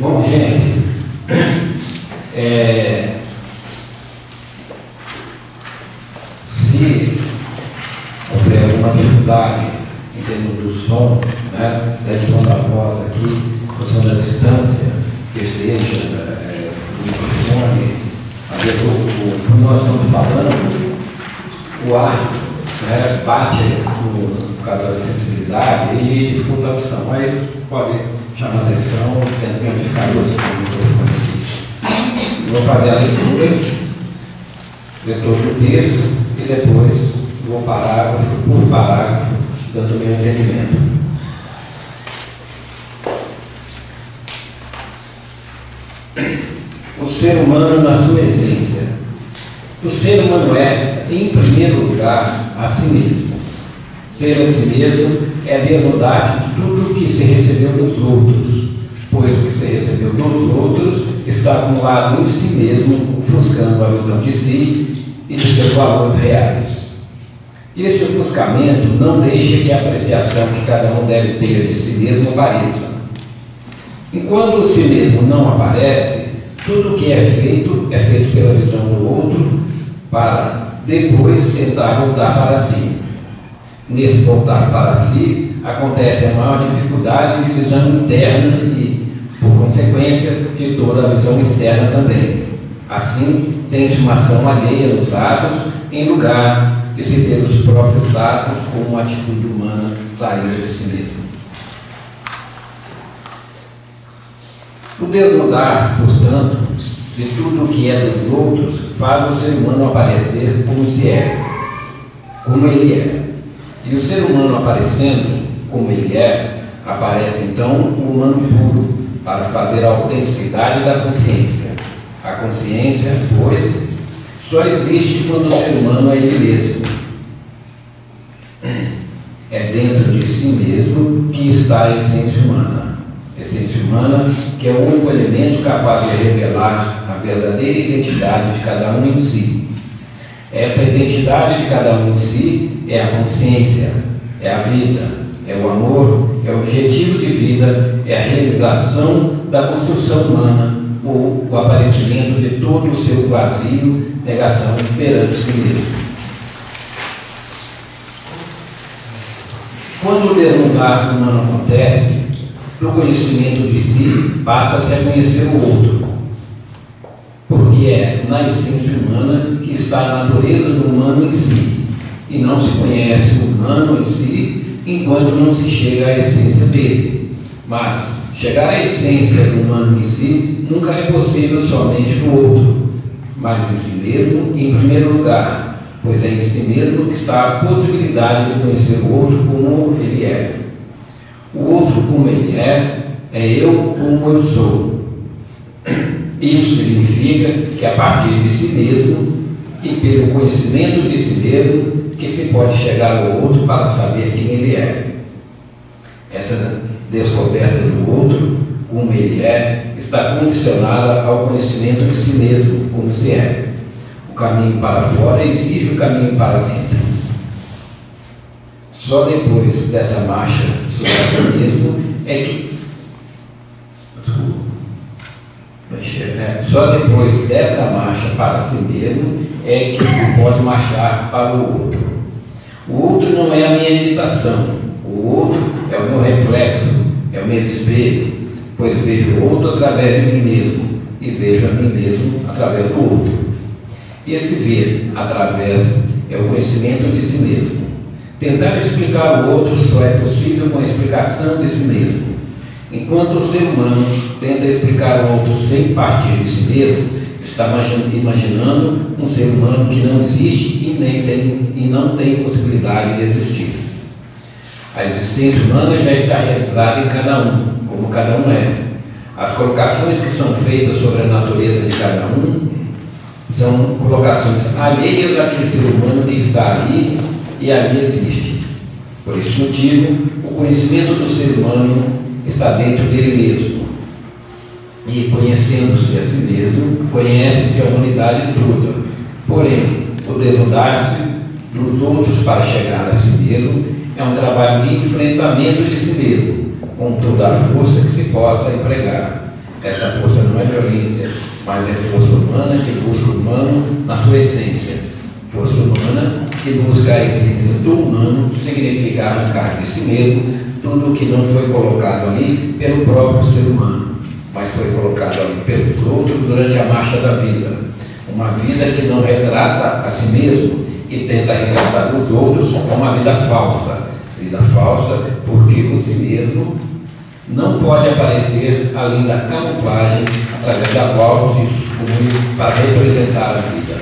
Bom, gente, se houver alguma dificuldade em termos do som, né, da edição da voz aqui, o som da distância, que esteja no microfone, quando nós estamos falando, o ar, né, bate no caso da sensibilidade e dificulta a audição. Aí pode chamar a atenção, tentando ficar no microfone. Vou fazer a leitura de todo o texto e depois vou parágrafo por parágrafo, dando o meu entendimento. O ser humano na sua essência. O ser humano é, em primeiro lugar, a si mesmo. Ser a si mesmo é desnudar-se de tudo o que se recebeu dos outros, pois o que se recebeu dos outros está acumulado em si mesmo, ofuscando a visão de si e de seus valores reais. Este ofuscamento não deixa que a apreciação que cada um deve ter de si mesmo apareça. Enquanto o si mesmo não aparece, tudo o que é feito pela visão do outro, para depois tentar voltar para si. Nesse voltar para si, acontece a maior dificuldade de visão interna e, por consequência, de toda a visão externa também. Assim, tem-se uma ação alheia nos atos, em lugar de se ter os próprios atos como uma atitude humana saída de si mesmo. O desnudar, portanto, de tudo o que é dos outros, faz o ser humano aparecer como se é, como ele é. E o ser humano aparecendo como ele é, aparece então o humano puro, para fazer a autenticidade da consciência. A consciência, pois, só existe quando o ser humano é ele mesmo. É dentro de si mesmo que está a essência humana. Essência humana que é o único elemento capaz de revelar a verdadeira identidade de cada um em si. Essa identidade de cada um em si é a consciência, é a vida, é o amor, é o objetivo de vida, é a realização da construção humana ou o aparecimento de todo o seu vazio, negação perante si mesmo. Quando o desnudar humano acontece, do conhecimento de si passa-se a conhecer o outro, porque é na essência humana que está a natureza do humano em si, e não se conhece o humano em si enquanto não se chega à essência dele. Mas chegar à essência do humano em si nunca é possível somente no outro, mas em si mesmo em primeiro lugar, pois é em si mesmo que está a possibilidade de conhecer o outro como ele é. O outro como ele é eu como eu sou. Isso significa que a partir de si mesmo e pelo conhecimento de si mesmo que se pode chegar ao outro para saber quem ele é. Essa descoberta do outro como ele é está condicionada ao conhecimento de si mesmo como se é. O caminho para fora exige o caminho para dentro. Só depois dessa marcha sobre si mesmo é que só depois dessa marcha para si mesmo é que se pode marchar para o outro. O outro não é a minha imitação, o outro é o meu reflexo, é o meu espelho, pois vejo o outro através de mim mesmo e vejo a mim mesmo através do outro. E esse ver através é o conhecimento de si mesmo. Tentar explicar o outro só é possível com a explicação de si mesmo. Enquanto o ser humano tenta explicar o outro sem partir de si mesmo, está imaginando um ser humano que não existe e não tem possibilidade de existir. A existência humana já está realizada em cada um, como cada um é. As colocações que são feitas sobre a natureza de cada um são colocações alheias àquele ser humano que está ali e ali existe. Por esse motivo, o conhecimento do ser humano está dentro dele mesmo. E conhecendo-se a si mesmo, conhece-se a humanidade toda. Porém, o desnudar-se dos outros para chegar a si mesmo é um trabalho de enfrentamento de si mesmo, com toda a força que se possa empregar. Essa força não é violência, mas é força humana que busca o humano na sua essência. Força humana que busca a essência do humano significa arrancar de si mesmo tudo o que não foi colocado ali pelo próprio ser humano, mas foi colocado ali pelos outros durante a marcha da vida. Uma vida que não retrata a si mesmo e tenta retratar os outros com uma vida falsa. Vida falsa porque o si mesmo não pode aparecer além da camuflagem através da qual se expõe para representar a vida.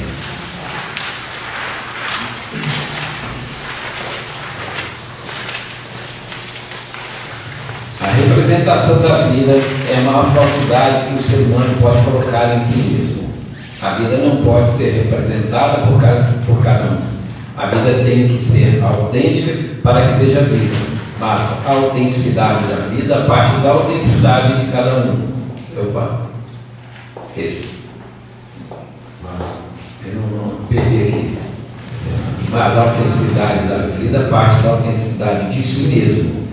A representação da vida é a maior falsidade que o ser humano pode colocar em si mesmo. A vida não pode ser representada por cada um. A vida tem que ser autêntica para que seja vida. Mas a autenticidade da vida parte da autenticidade de cada um. Opa, esse. Eu não perdi aqui. Mas a autenticidade da vida parte da autenticidade de si mesmo.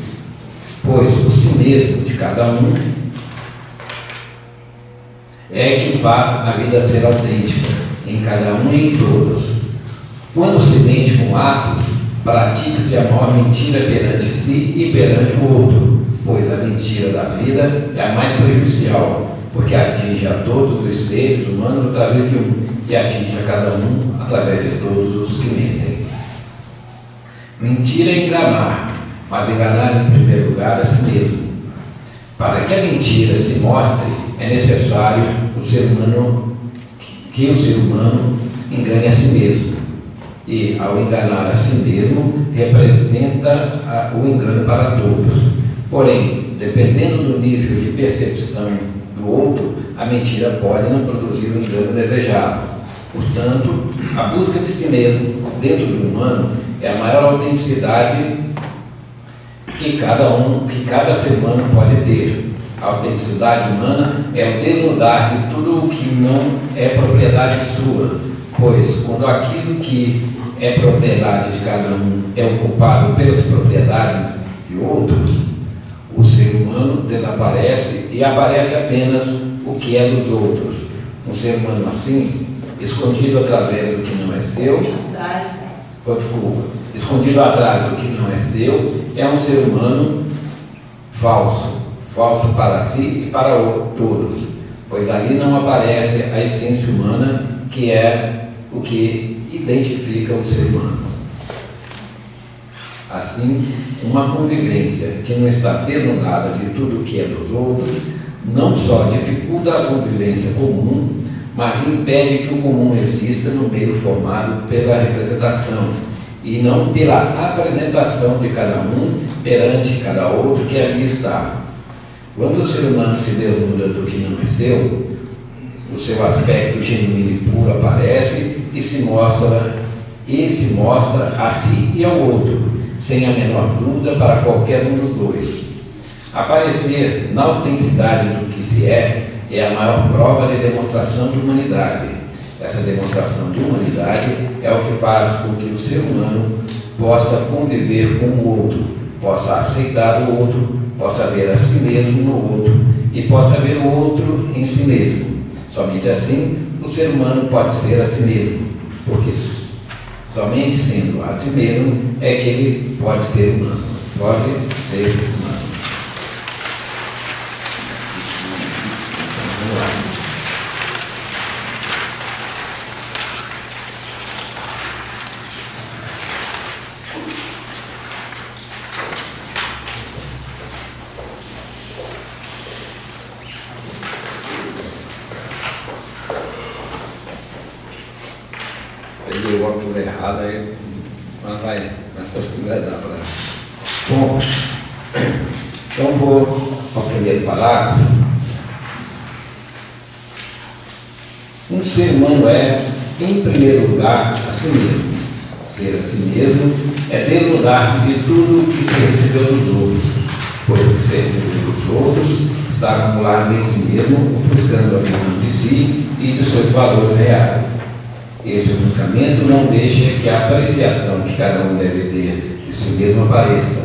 Pois o si mesmo de cada um é que faz a vida ser autêntica, em cada um e em todos. Quando se mente com atos, pratica-se a maior mentira perante si e perante o outro, pois a mentira da vida é a mais prejudicial, porque atinge a todos os seres humanos através de um, e atinge a cada um através de todos os que mentem. Mentira é enganar, mas enganar em primeiro lugar a si mesmo. Para que a mentira se mostre, é necessário que o ser humano engane a si mesmo. E, ao enganar a si mesmo, representa o engano para todos. Porém, dependendo do nível de percepção do outro, a mentira pode não produzir o engano desejado. Portanto, a busca de si mesmo, dentro do humano, é a maior autenticidade que cada ser humano pode ter. A autenticidade humana é o desnudar de tudo o que não é propriedade sua, pois quando aquilo que é propriedade de cada um é ocupado pelas propriedades de outros, o ser humano desaparece e aparece apenas o que é dos outros. Um ser humano assim, escondido através do que não é seu, escondido atrás do que não é seu, é um ser humano falso para si e para todos, pois ali não aparece a essência humana, que é o que identifica o ser humano. Assim, uma convivência que não está desnudada de tudo o que é dos outros, não só dificulta a convivência comum, mas impede que o comum exista no meio formado pela representação, e não pela apresentação de cada um perante cada outro que ali está. Quando o ser humano se desnuda do que não é seu, o seu aspecto genuíno e puro aparece e se mostra a si e ao outro, sem a menor dúvida para qualquer um dos dois. Aparecer na autenticidade do que se é a maior prova de demonstração de humanidade. Essa demonstração de humanidade é o que faz com que o ser humano possa conviver com o outro, possa aceitar o outro, possa ver a si mesmo no outro e possa ver o outro em si mesmo. Somente assim o ser humano pode ser a si mesmo, porque somente sendo a si mesmo é que ele pode ser humano, pode ser humano. Vamos lá. Peguei o óculos errado aí, mas se quiser dar para. Bom, então vou ao primeiro parágrafo. Um ser humano é, em primeiro lugar, a si mesmo. Ser a si mesmo é desnudar-se de tudo que se recebeu dos outros. pois o que se recebeu dos outros está acumulado em si mesmo, ofuscando a visão de si e de seus valores reais. Esse ofuscamento não deixa que a apreciação que cada um deve ter de si mesmo apareça.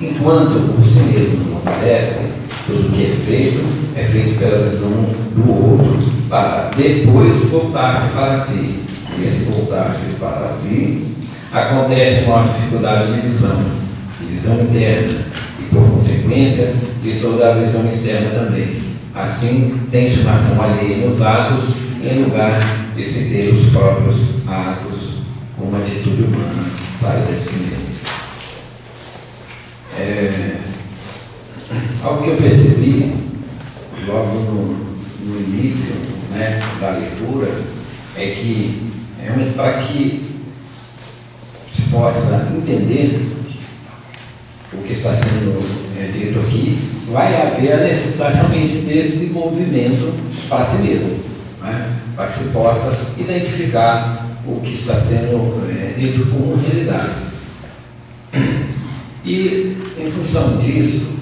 Enquanto o si mesmo não aparece, tudo que é feito pela visão do outro, para depois voltar-se para si. E esse voltar-se para si acontece com a dificuldade de visão interna, e por consequência de toda a visão externa também. Assim, tem estimação alheia nos atos, em lugar de se ter os próprios atos como atitude humana, saída de si mesmo. Algo que eu percebi logo no início, né, da leitura é que, realmente, para que se possa entender o que está sendo dito aqui, vai haver a necessidade realmente desse movimento para si mesmo, né, para que se possa identificar o que está sendo dito como realidade. E, em função disso,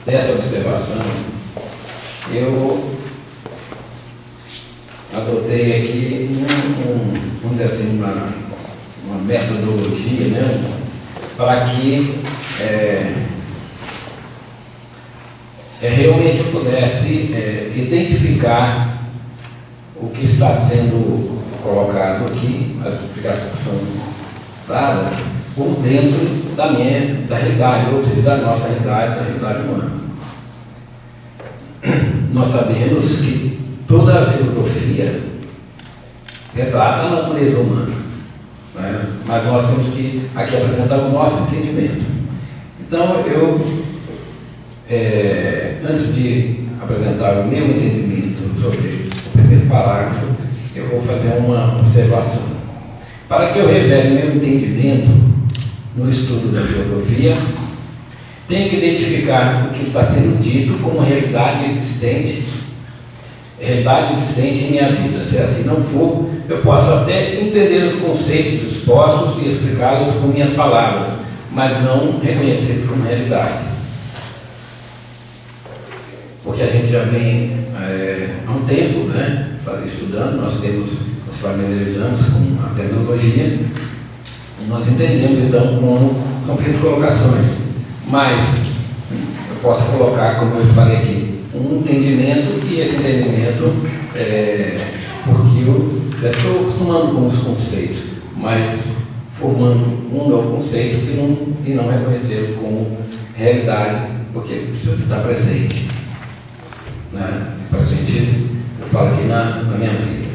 dessa observação, eu adotei aqui vamos dizer assim, uma metodologia, né, para que realmente eu pudesse identificar o que está sendo colocado aqui, as explicações que são dadas, por dentro da realidade, ou seja, da nossa realidade, da realidade humana. Nós sabemos que toda a filosofia retrata a natureza humana, né? Mas nós temos que aqui apresentar o nosso entendimento. Então, eu, antes de apresentar o meu entendimento sobre o primeiro parágrafo, eu vou fazer uma observação. Para que eu revele meu entendimento no estudo da filosofia, tenho que identificar o que está sendo dito como realidade existente em minha vida. Se assim não for, eu posso até entender os conceitos expostos e explicá-los com minhas palavras, mas não reconhecê-los como realidade. Porque a gente já vem há um tempo, né, estudando, nós familiarizamos com a terminologia, e nós entendemos então como são feitas colocações, mas eu posso colocar, como eu falei aqui, um entendimento, e esse entendimento, porque eu já estou acostumando com os conceitos, mas formando um novo conceito e não reconhecê-lo como realidade, porque precisa estar presente, né? Presente, eu falo aqui na minha vida.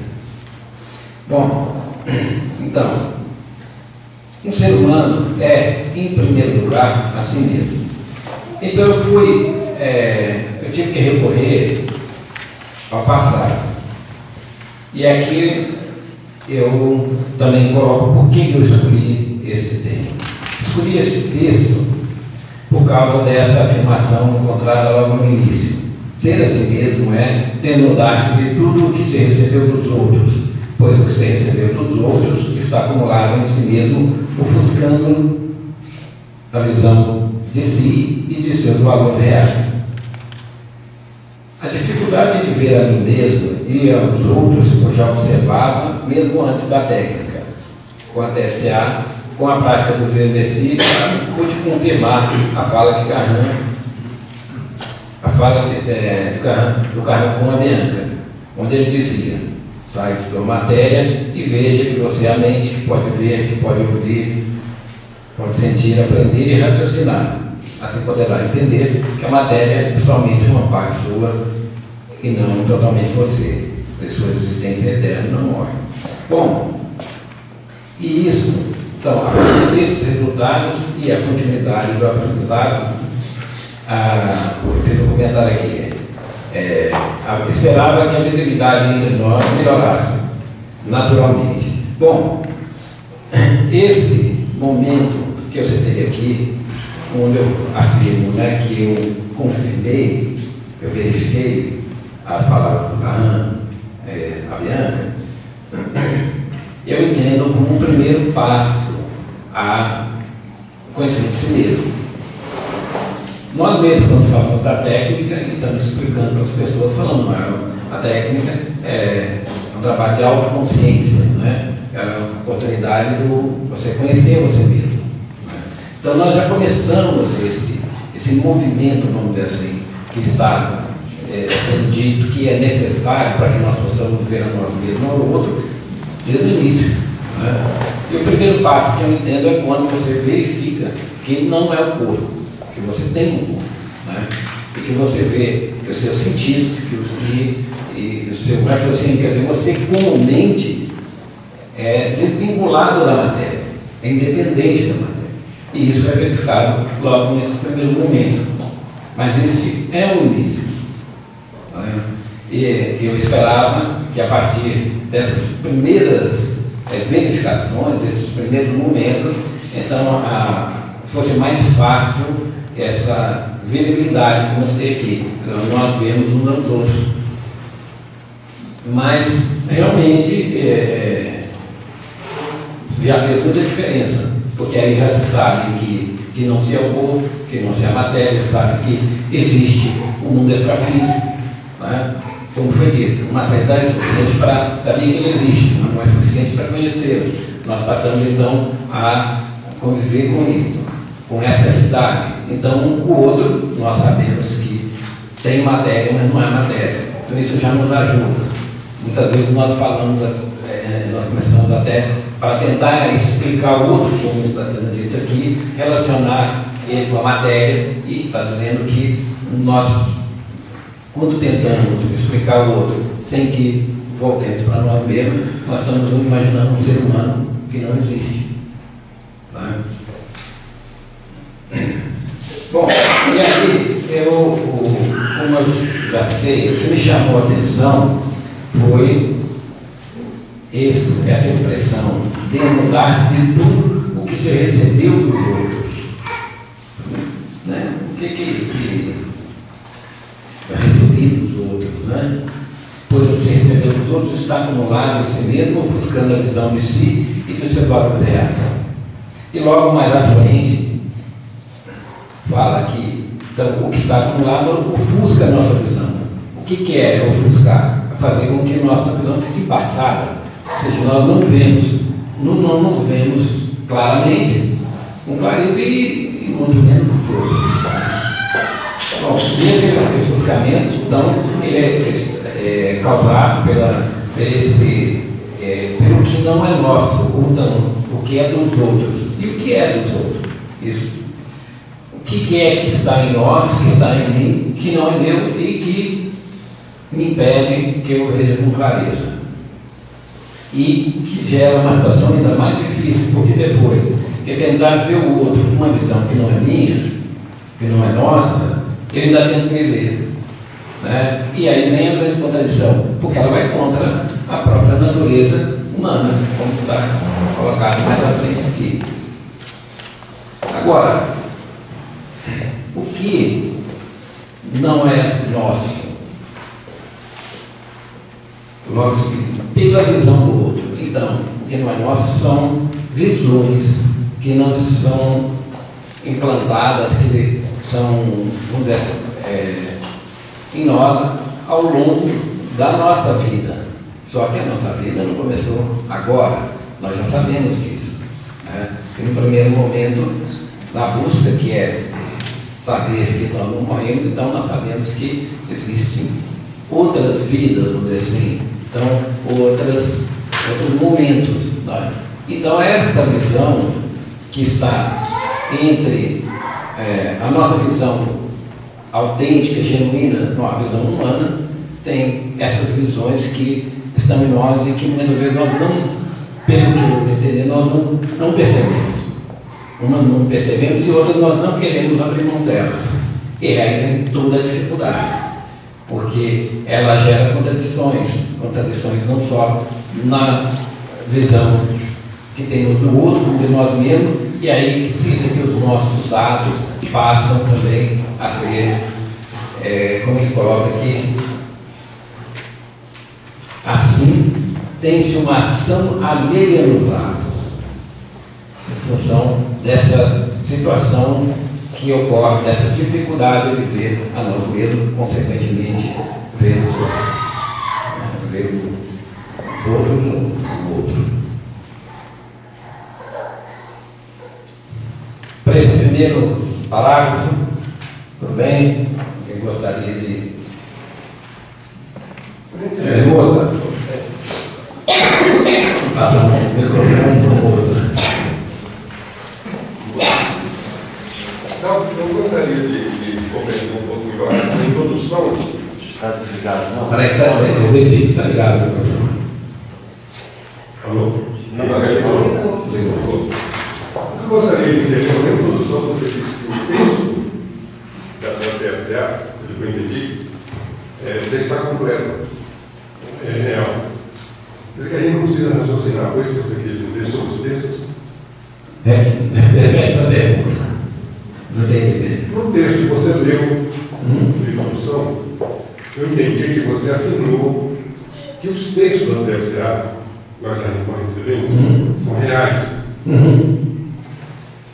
Bom, então, um ser humano em primeiro lugar, a si mesmo. Então eu tive que recorrer ao passado. E aqui eu também coloco por que eu escolhi esse tema. Escolhi esse texto por causa dessa afirmação encontrada logo no início. Ser a si mesmo denudar-se de tudo o que se recebeu dos outros, pois o que se recebeu dos outros está acumulado em si mesmo, ofuscando a visão de si e de seus valores reais. A dificuldade de ver a mim mesmo e aos outros eu já observava mesmo antes da técnica. Com a TSA, com a prática dos exercícios, pude confirmar a fala de Carran, do Carran com a Bianca, onde ele dizia: sai de sua matéria e veja que você é a mente que pode ver, que pode ouvir, pode sentir, aprender e raciocinar. Assim poderá entender que a matéria é somente uma parte sua e não totalmente você, pois sua existência eterna não morre. Bom, e isso, então, a partir desses resultados e a continuidade do aprendizado, eu fiz um comentário aqui, esperava que a fidelidade entre nós melhorasse naturalmente. Bom, esse momento que eu citei aqui, onde eu afirmo, né, que eu confirmei, eu verifiquei as palavras do Carran, a Bianca, eu entendo como um primeiro passo a conhecimento de si mesmo. Nós mesmos, quando falamos da técnica, e estamos explicando para as pessoas, falando, a técnica é um trabalho de autoconsciência, né? É a oportunidade de você conhecer você mesmo. Né? Então, nós já começamos esse movimento, vamos dizer assim, que está sendo dito que é necessário para que nós possamos ver a nós mesmos ao outro, desde o início. Né? E o primeiro passo que eu entendo é quando você verifica que não é o corpo, que você tem um corpo, né? E que você vê que os seus sentidos, e o seu raciocínio, quer dizer, você comumente é desvinculado da matéria, é independente da matéria. E isso é verificado logo nesse primeiro momento. Mas este é o início. Né? E eu esperava que a partir dessas primeiras verificações, desses primeiros momentos, então fosse mais fácil essa visibilidade que mostrei aqui, nós vemos uns aos outros. Mas realmente já fez muita diferença, porque aí já se sabe que não se é o corpo, que não se é a matéria, sabe que existe um mundo extrafísico, né? Como foi dito, uma certeza é suficiente para saber que ele existe, mas não é suficiente para conhecê-lo. Nós passamos então a conviver com isso, com essa realidade. Então, o outro, nós sabemos que tem matéria, mas não é matéria. Então, isso já nos ajuda. Muitas vezes nós falamos, nós começamos até, para tentar explicar o outro, como está sendo dito aqui, relacionar ele com a matéria, e está dizendo que nós, quando tentamos explicar o outro sem que voltemos para nós mesmos, nós estamos imaginando um ser humano que não existe. Tá? Bom, e aí, como eu já sei, o que me chamou a atenção foi essa impressão de mudar de tudo o que você recebeu dos outros. Né? O que eu recebi dos outros, né? Pois você recebeu dos outros está acumulado em si mesmo, ofuscando a visão de si e dos seus valores reais. E logo mais à frente, fala que então, o que está acumulado ofusca a nossa visão. O que é ofuscar? Fazer com que a nossa visão fique embaçada. Ou seja, nós não vemos, não vemos claramente, com clareza e muito menos todo. Bom, esse ofuscamento, então, ele é causado pelo que não é nosso, ou então, o que é dos outros. E o que é dos outros? Isso. O que é que está em nós, que está em mim, que não é meu e que me impede que eu veja com clareza. E que gera uma situação ainda mais difícil, porque depois de tentar ver o outro com uma visão que não é minha, que não é nossa, eu ainda tento me ver. Né? E aí vem a grande contradição, porque ela vai contra a própria natureza humana, como está colocado mais à frente aqui. Agora, o que não é nosso, logo pela visão do outro. Então, o que não é nosso são visões que não são implantadas, que são, vamos dizer, em nós ao longo da nossa vida. Só que a nossa vida não começou agora, nós já sabemos disso. Né? E no primeiro momento, na busca que é saber que nós não morremos, então nós sabemos que existem outras vidas, vamos dizer assim, então outros momentos. Né? Então essa visão que está entre a nossa visão autêntica, genuína, com a visão humana, tem essas visões que estão em nós e que muitas vezes nós não, pelo que eu entender, nós não percebemos. Umas não percebemos e outras nós não queremos abrir mão delas. E aí tem toda a dificuldade, porque ela gera contradições não só na visão que temos do outro, como de nós mesmos, e aí que significa que os nossos atos passam também a ser, como ele coloca aqui, assim tem-se uma ação alheia nos lados, em função dessa situação que ocorre dessa dificuldade de ver a nós mesmos, consequentemente, ver os outros. Ver os outros no outro. Para esse primeiro parágrafo, tudo bem? Eu gostaria de... Moça, passa o microfone para o moça. Não, eu gostaria de comentar um pouco melhor a introdução. Está desligado, não? Peraí, eu verifico se está ligado o microfone. Alô? Não, eu gostaria de entender uma introdução que você disse que o texto da TFCA, pelo que eu entendi, já está completo, é real. Quer dizer que a gente não precisa raciocinar coisas que você quer dizer sobre os textos? Repete a pergunta. Não entendi. No texto que você leu, de introdução, eu entendi que você afirmou que os textos da TFCA, nós já recebemos, são reais.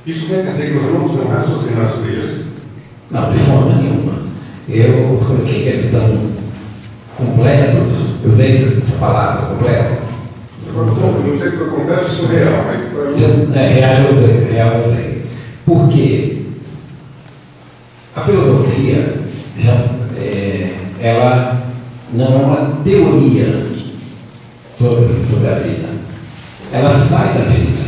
Isso quer dizer que nós não vamos raciocinar sobre eles? Não, de forma nenhuma. Eu coloquei que eles estão completos, eu usei essa palavra, completo. Não sei se foi completo ou surreal, mas para mim... Real eu usei. Por quê? A filosofia, ela não é uma teoria sobre a vida. Ela sai da vida.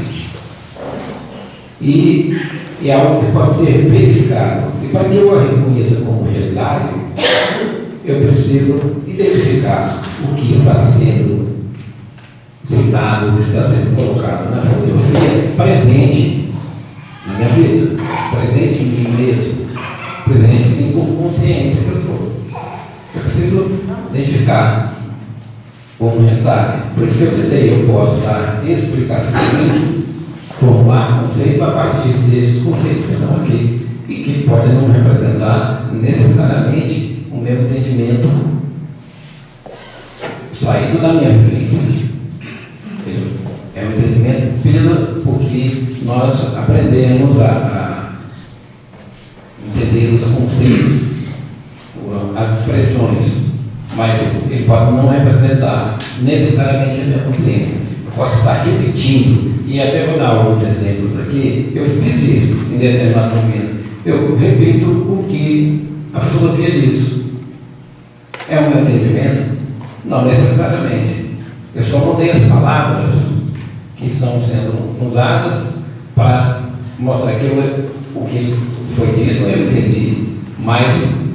E é algo que pode ser verificado. E para que eu a reconheça como realidade, eu preciso identificar o que está sendo citado, o que está sendo colocado na filosofia presente na minha vida, presente em mim mesmo, presente em mim com consciência que eu sou. Eu preciso identificar como realidade. Por isso que eu citei, eu posso dar explicações, formar conceitos a partir desses conceitos que estão aqui e que podem não representar necessariamente o meu entendimento saído da minha vivência. É um entendimento porque nós aprendemos a entender os conceitos, as expressões, mas ele pode não representar necessariamente a minha consciência. Eu posso estar repetindo, e até vou dar alguns exemplos aqui. Eu fiz isso em determinado momento. Eu repito o que a filosofia diz. É o meu entendimento? Não necessariamente. Eu só mudei as palavras que estão sendo usadas para mostrar que o que foi dito eu entendi, mas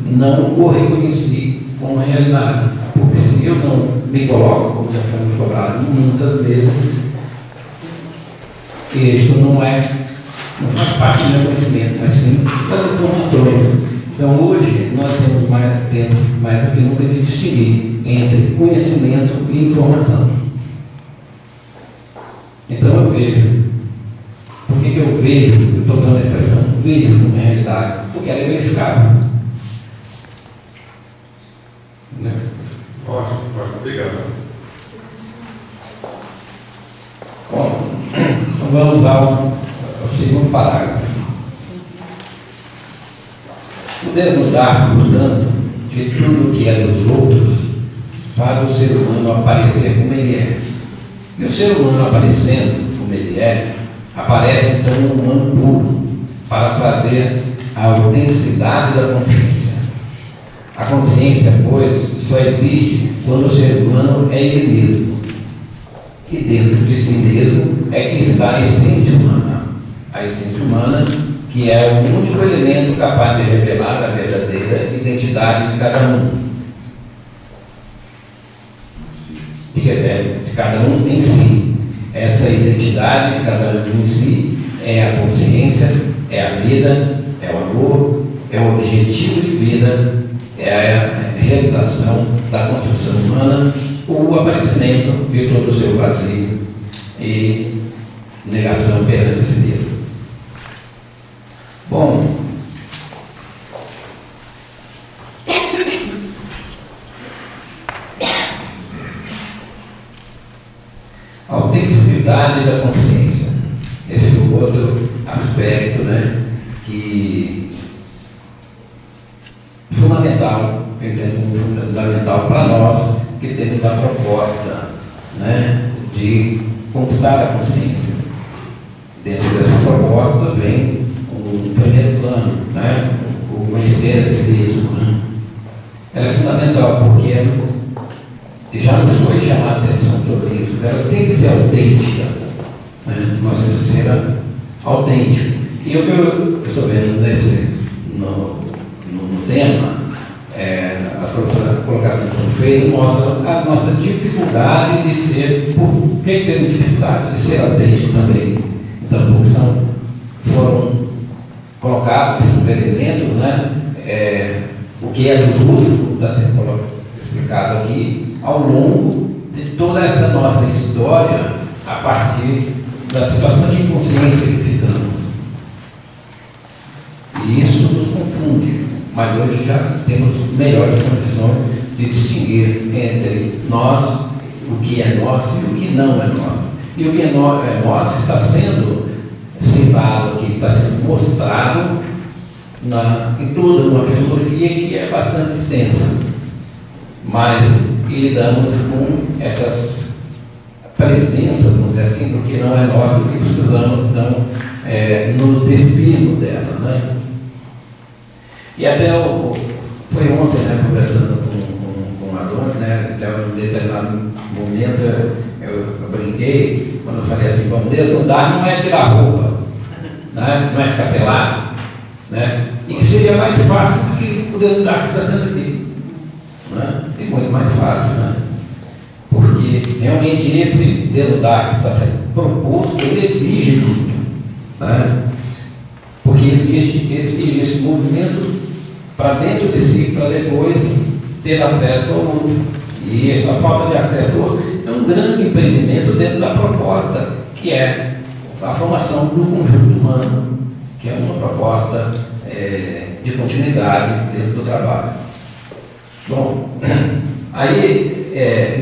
não o reconheci como realidade. Porque se eu não me coloco, como já fomos cobrados muitas vezes, isto não faz parte do meu conhecimento, mas sim das informações. Então hoje nós temos mais do que nunca de distinguir entre conhecimento e informação. Então eu vejo. Por que eu vejo? Eu estou usando a expressão vejo como realidade? Porque ela é verificável. Né? Ótimo, obrigado. Bom, então vamos ao segundo parágrafo. Podemos dar, portanto, de tudo que é dos outros para o ser humano aparecer como ele é. E o ser humano aparecendo como ele é, aparece então um humano puro para fazer a autenticidade da consciência. A consciência, pois, só existe quando o ser humano é ele mesmo. E dentro de si mesmo é que está a essência humana. A essência humana, que é o único elemento capaz de revelar a verdadeira identidade de cada um. De cada um em si. Essa identidade de cada um em si é a consciência, é a vida, é o amor, é o objetivo de vida, é a realização da construção humana, o aparecimento de todo o seu vazio e negação perante si mesmo. Bom, a autenticidade da consciência. Esse é o outro aspecto, né, que fundamental, eu entendo como fundamental para nós, que temos a proposta, né, de conquistar a consciência. Dentro dessa proposta vem o primeiro plano, né, o conhecer a si mesmo. Né? Ela é fundamental porque já nos foi chamada a atenção sobre isso. Ela tem que ser autêntica. Né? Nós temos que ser autênticos. E o que eu estou vendo no tema, as colocações que são feitas mostram a nossa dificuldade de ser, por que temos dificuldade de ser autêntico também? Então, porque foram colocados esses elementos, né? O que é do uso, está sendo explicado aqui, ao longo de toda essa nossa história, a partir da situação de inconsciência que ficamos. E isso nos confunde, mas hoje já temos melhores condições de distinguir entre nós, o que é nosso e o que não é nosso. E o que é nosso está sendo citado aqui, está sendo mostrado em toda uma filosofia que é bastante extensa. Mas lidamos com essas presenças, vamos dizer assim, do que não é nosso, que precisamos, então, nos despirmos dela, né? E até foi ontem, né, conversando com a dona, né, até um determinado momento eu brinquei, quando eu falei assim, bom, desnudar não é tirar roupa, né, não é ficar pelado, né, e que seria mais fácil do que o desnudar que está sendo aqui, né, é muito mais fácil, né, porque realmente esse desnudar que está sendo proposto, ele exige muito, né, porque exige esse movimento para dentro de si, para depois ter acesso ao outro. E essa falta de acesso ao outro é um grande impedimento dentro da proposta, que é a formação do conjunto humano, que é uma proposta de continuidade dentro do trabalho. Bom, aí,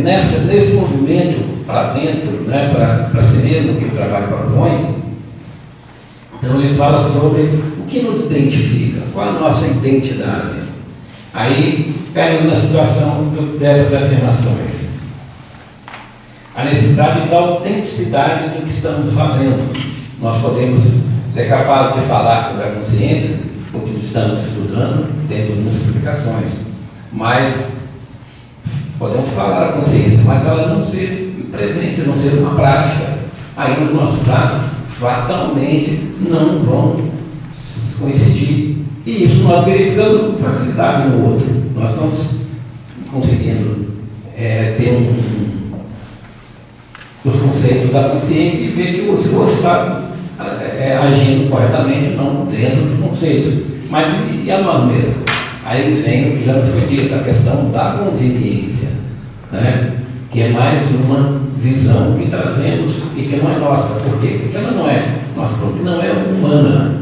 nesse movimento para dentro, né, para ser mesmo que o trabalho propõe, então ele fala sobre o que nos identifica, qual a nossa identidade. Aí caímos na situação dessas afirmações. A necessidade da autenticidade do que estamos fazendo. Nós podemos ser capazes de falar sobre a consciência, o que estamos estudando, dentro de muitas explicações, mas podemos falar da consciência, mas ela não ser presente, não ser uma prática. Aí os nossos atos fatalmente não vão coincidir. E isso nós verificamos com facilidade no outro. Nós estamos conseguindo ter os conceitos da consciência e ver que o outro está agindo corretamente, não dentro dos conceitos. Mas e a nós mesmos? Aí vem o que já nos foi dito, a questão da conveniência, né? Que é mais uma visão que trazemos e que não é nossa. Por quê? Porque ela não é nossa própria, não é humana.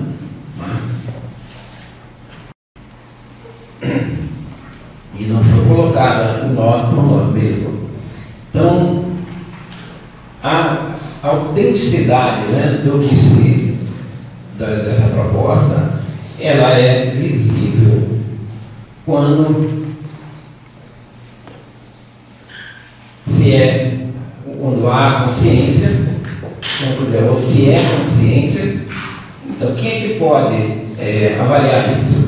E não foi colocada em nós por nós mesmos. Então, a autenticidade, né, dessa proposta, ela é visível quando quando há consciência, ou se é consciência. Então, quem é que pode avaliar isso?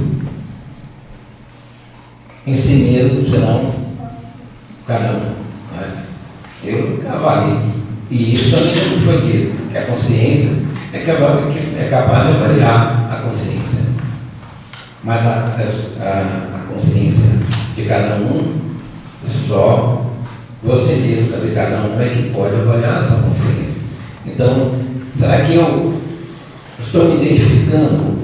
Em si mesmo, senão cada um. Né? Eu avalio. E isso também não foi dito, que a consciência é capaz de avaliar a consciência. Mas a consciência de cada um, só você mesmo, de cada um, é que pode avaliar essa consciência. Então, será que eu estou me identificando?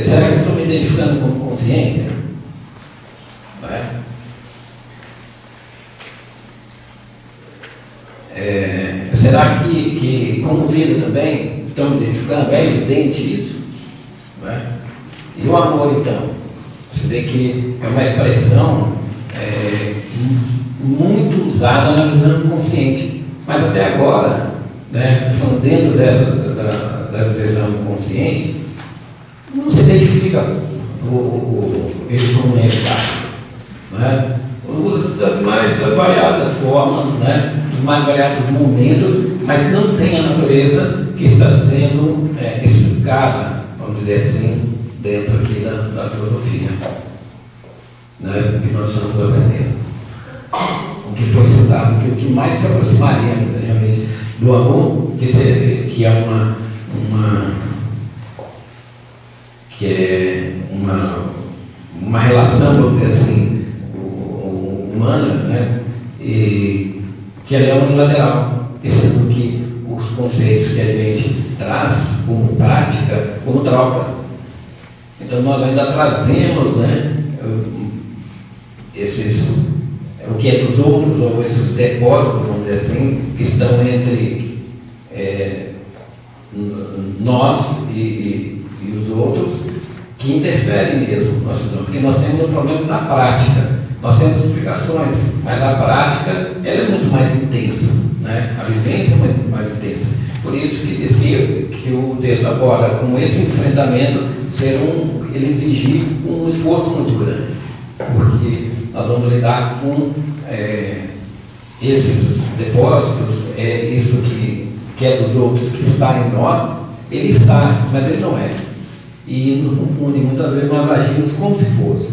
Será que eu estou me identificando com consciência? Não é? Será que como vida também estou me identificando? É evidente isso? Não é? E o amor, então? Você vê que é uma expressão muito usada na visão consciente. Mas até agora, né, dentro da visão consciente, não se identifica ele como realidade. Não é? Usa das mais variadas formas, né? Dos mais variados momentos, mas não tem a natureza que está sendo explicada, vamos dizer assim, dentro aqui da filosofia, né? Que nós estamos aprendendo. O que foi estudado, o que mais se aproximaria realmente do amor, que é uma relação, vamos dizer assim, humana, né? E que ela é unilateral, sendo que os conceitos que a gente traz como prática, como troca. Então nós ainda trazemos, né, o que é dos outros, ou esses depósitos, vamos dizer assim, que estão entre nós e os outros, que interferem mesmo, porque nós temos um problema na prática. Nós temos explicações, mas a prática ela é muito mais intensa, né? A vivência é muito mais intensa. Por isso que diz que o texto agora, com esse enfrentamento, ele exigir um esforço muito grande, porque nós vamos lidar com esses depósitos, isso que é dos outros, que está em nós, ele está, mas ele não é. E nos confunde, muitas vezes nós agimos como se fosse,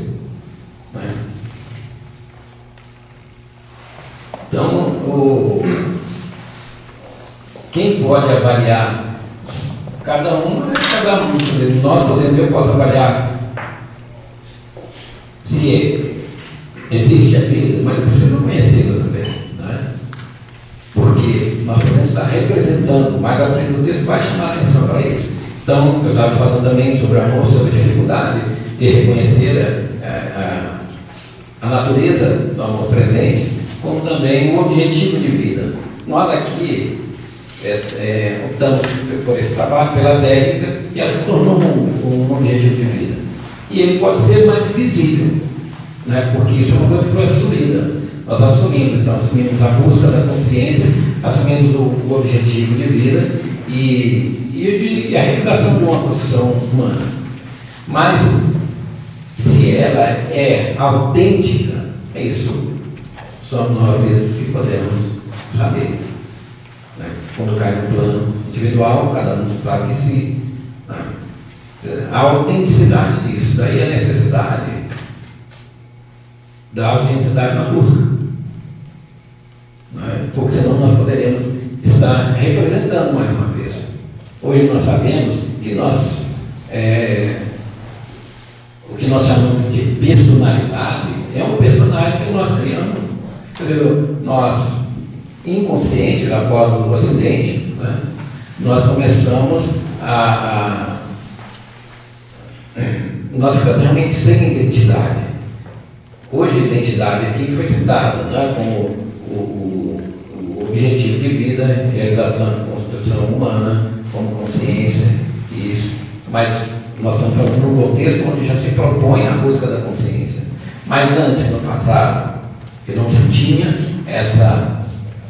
né? Então, quem pode avaliar? Cada um. Nós podemos, eu posso avaliar se existe a vida, mas eu preciso conhecê-la também, né? Porque nós podemos estar representando, mais à frente do texto vai chamar a atenção para isso. Então, eu estava falando também sobre o amor, sobre a dificuldade de reconhecer a natureza do amor presente, como também o objetivo de vida. Nós aqui optamos por esse trabalho, pela técnica, e ela se tornou um objetivo de vida. E ele pode ser mais visível, né? Porque isso é uma coisa que foi assumida. Nós assumimos a busca da consciência, assumimos o objetivo de vida e a realização de uma construção humana. Mas, se ela é autêntica, é isso. Somos nós mesmos que podemos saber, né? Quando cai no plano individual, cada um sabe que se, né? A autenticidade disso, daí a necessidade da autenticidade na busca, né? Porque senão nós poderemos estar representando mais uma vez. Hoje nós sabemos que o que nós chamamos de personalidade é um personagem que nós criamos. Nós, inconscientes, após o Ocidente, né, nós começamos nós ficamos realmente sem identidade. Hoje, a identidade aqui foi citada, né, como o objetivo de vida, realização de construção humana, como consciência, isso. Mas nós estamos falando num contexto onde já se propõe a busca da consciência. Mas antes, no passado, que não se tinha essa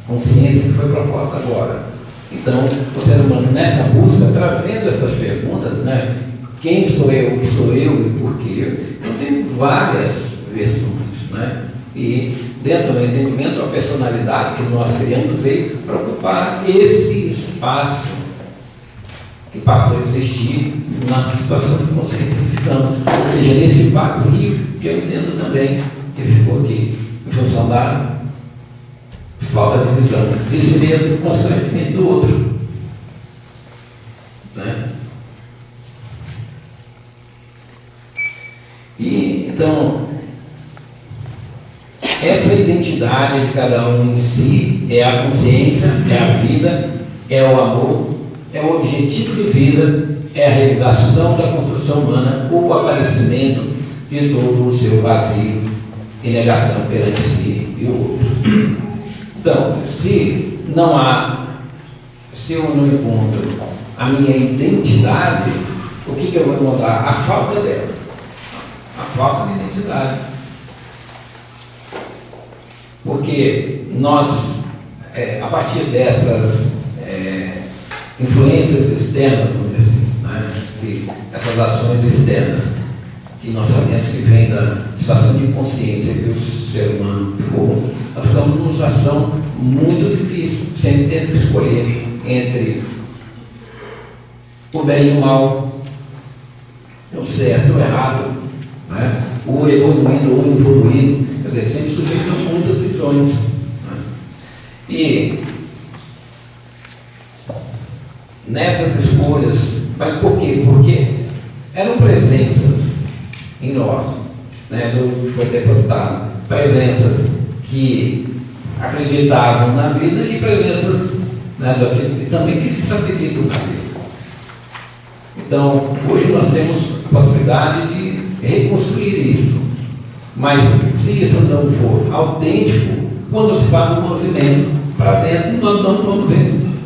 consciência que foi proposta agora. Então, o ser humano nessa busca, trazendo essas perguntas, né? Quem sou eu, o que sou eu e por quê? Eu tenho várias versões, né? E dentro do entendimento, a personalidade que nós criamos veio para ocupar esse espaço que passou a existir na situação de consciência que ficamos. Ou seja, nesse vazio que eu entendo também que ficou aqui, em função da falta de visão de si mesmo, consequentemente do outro, né? E então essa identidade de cada um em si é a consciência, é a vida, é o amor, é o objetivo de vida, é a realização da construção humana, o aparecimento de todo o seu vazio e negação perante si e o outro. Então, se eu não encontro a minha identidade, o que eu vou encontrar? A falta dela. A falta de identidade. Porque nós, a partir dessas influências externas, vamos dizer assim, né, essa essas ações externas, que nós sabemos que vem da situação de inconsciência que o ser humano ficou, nós ficamos numa situação muito difícil, sempre tendo que escolher entre o bem e o mal, o certo ou o errado, né? O evoluído ou o involuído, quer dizer, sempre sujeito a muitas visões. Né? E nessas escolhas, mas por quê? Porque eram presenças em nós, né, do que foi depositado, presenças que acreditavam na vida e presenças, né, daquele, também que desacreditam na vida. Então, hoje nós temos a possibilidade de reconstruir isso, mas se isso não for autêntico, quando se faz um movimento para dentro, nós não vamos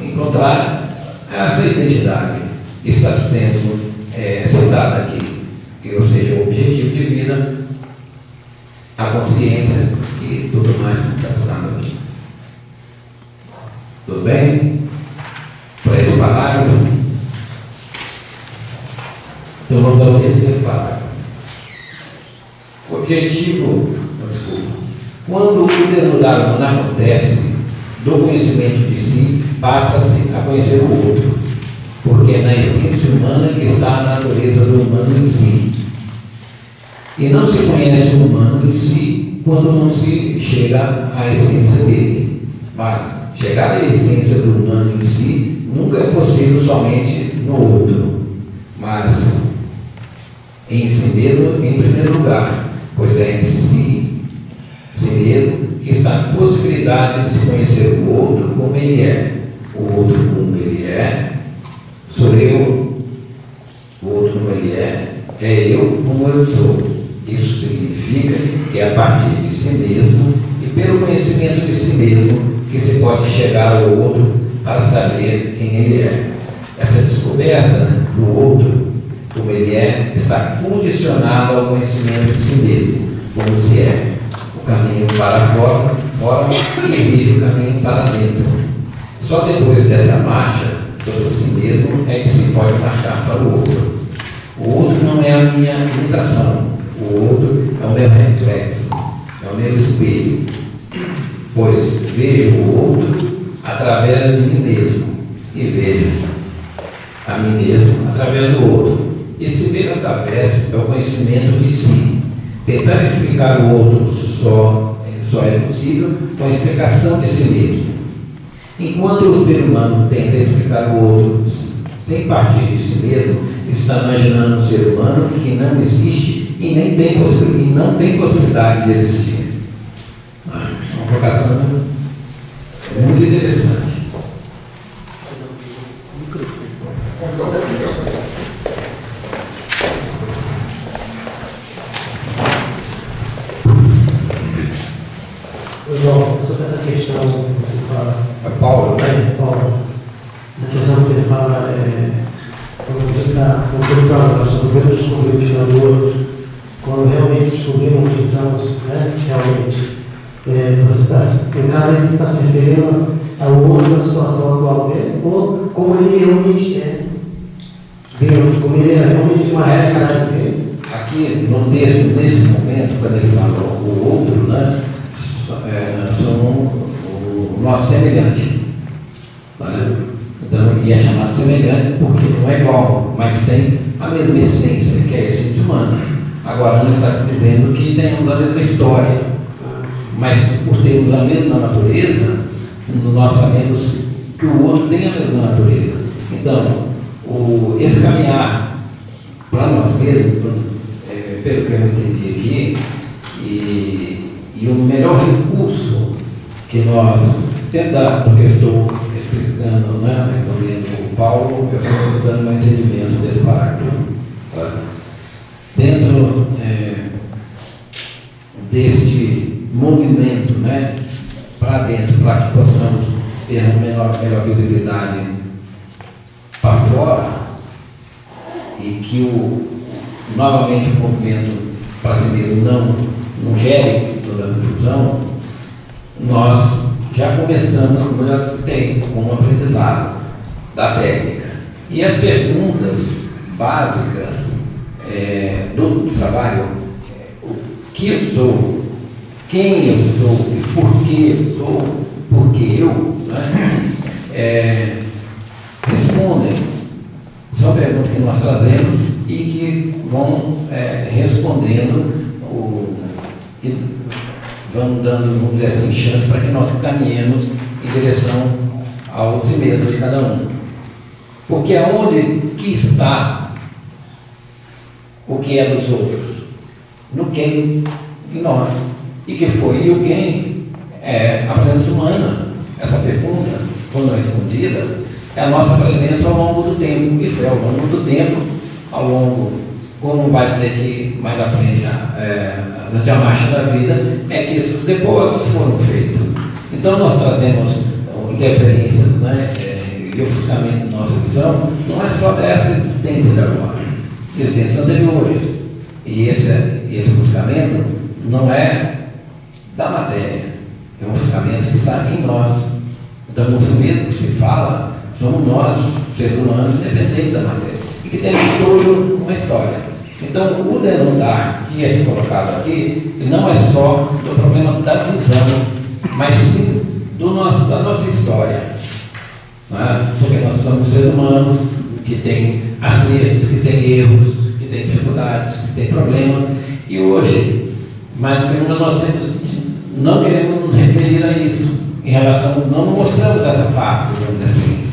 encontrar essa identidade que está sendo citada aqui, ou seja, o objetivo de vida, a consciência e tudo mais que está citado aqui. Tudo bem? Para esse parágrafo, então vamos ao terceiro parágrafo. O objetivo, desculpa, quando o desnudar não acontece, do conhecimento de si, passa-se a conhecer o outro, porque é na essência humana que está a natureza do humano em si. E não se conhece o humano em si quando não se chega à essência dele. Mas chegar à essência do humano em si nunca é possível somente no outro, mas em si mesmo em primeiro lugar, pois é em si mesmo que está a possibilidade de se conhecer o outro como ele é. O outro como ele é, sou eu, o outro como ele é eu como eu sou. Isso significa que é a partir de si mesmo e pelo conhecimento de si mesmo que se pode chegar ao outro para saber quem ele é. Essa descoberta do outro, como ele é, está condicionada ao conhecimento de si mesmo, como se é. O caminho para fora e exige o caminho para dentro. Só depois dessa marcha sobre si mesmo é que se pode marchar para o outro. O outro não é a minha imitação, o outro é o meu reflexo, é o meu espelho, pois vejo o outro através de mim mesmo e vejo a mim mesmo através do outro. E se ver através é o conhecimento de si. Tentar explicar o outro só é possível com a explicação de si mesmo. Enquanto o ser humano tenta explicar o outro sem partir de si mesmo, está imaginando um ser humano que não existe e não tem possibilidade de existir. Uma colocação muito interessante. João, sobre essa questão que você fala. É Paulo, né? Paulo. Na questão que você fala, quando você está contemplando sobre o descobrimento do outro, quando realmente descobrimos quem somos, né? Realmente. Você está se referindo ao outro na situação atual dele, ou como ele realmente é. Deus, como ele é realmente uma realidade dele. Aqui, no texto, nesse momento, quando ele fala o outro, né? O nosso semelhante. Né? Então, ele é chamado semelhante porque não é igual, mas tem a mesma essência, que é a essência humana. Agora, não está se dizendo que tenhamos a mesma história, mas por termos a mesma natureza, nós sabemos que o outro tem a mesma natureza. Então, esse caminhar para nós mesmos, pelo que eu entendi aqui, e o melhor recurso que nós tentar, porque eu estou explicando, né, respondendo o Paulo, eu estou dando um entendimento desse parágrafo. Tá? Dentro deste movimento, né, para dentro, para que possamos ter uma melhor visibilidade para fora e que novamente o movimento para si mesmo não gere toda a confusão, nós já começamos, como eu já citei, com um aprendizado da técnica. E as perguntas básicas do trabalho, o que eu sou, quem eu sou e por que eu sou, porque eu, né, respondem. São perguntas que nós trazemos e que vão respondendo, que vão dando, vamos dizer assim, chance para que nós caminhemos em direção ao si mesmo de cada um. Porque aonde que está o que é dos outros? No quem em nós. E que foi? E o quem é a presença humana. Essa pergunta, quando não respondida, é a nossa presença ao longo do tempo. E foi ao longo do tempo, ao longo, como vai ter que mais à frente durante a marcha da vida, é que esses depósitos foram feitos. Então nós trazemos interferências, né, e ofuscamento da nossa visão, não é só dessa existência de agora, existências anteriores. E esse ofuscamento não é da matéria, é um ofuscamento que está em nós. Então, o mesmo que se fala, somos nós, seres humanos, independentes da matéria, e que temos todo uma história. Então, o denotar que é colocado aqui, não é só do problema da visão, mas sim da nossa história. Não é? Porque nós somos seres humanos que têm acertos, que têm erros, que têm dificuldades, que têm problemas, e hoje, mais do que nunca, nós não queremos nos referir a isso, em relação, não mostramos essa face, vamos dizer assim,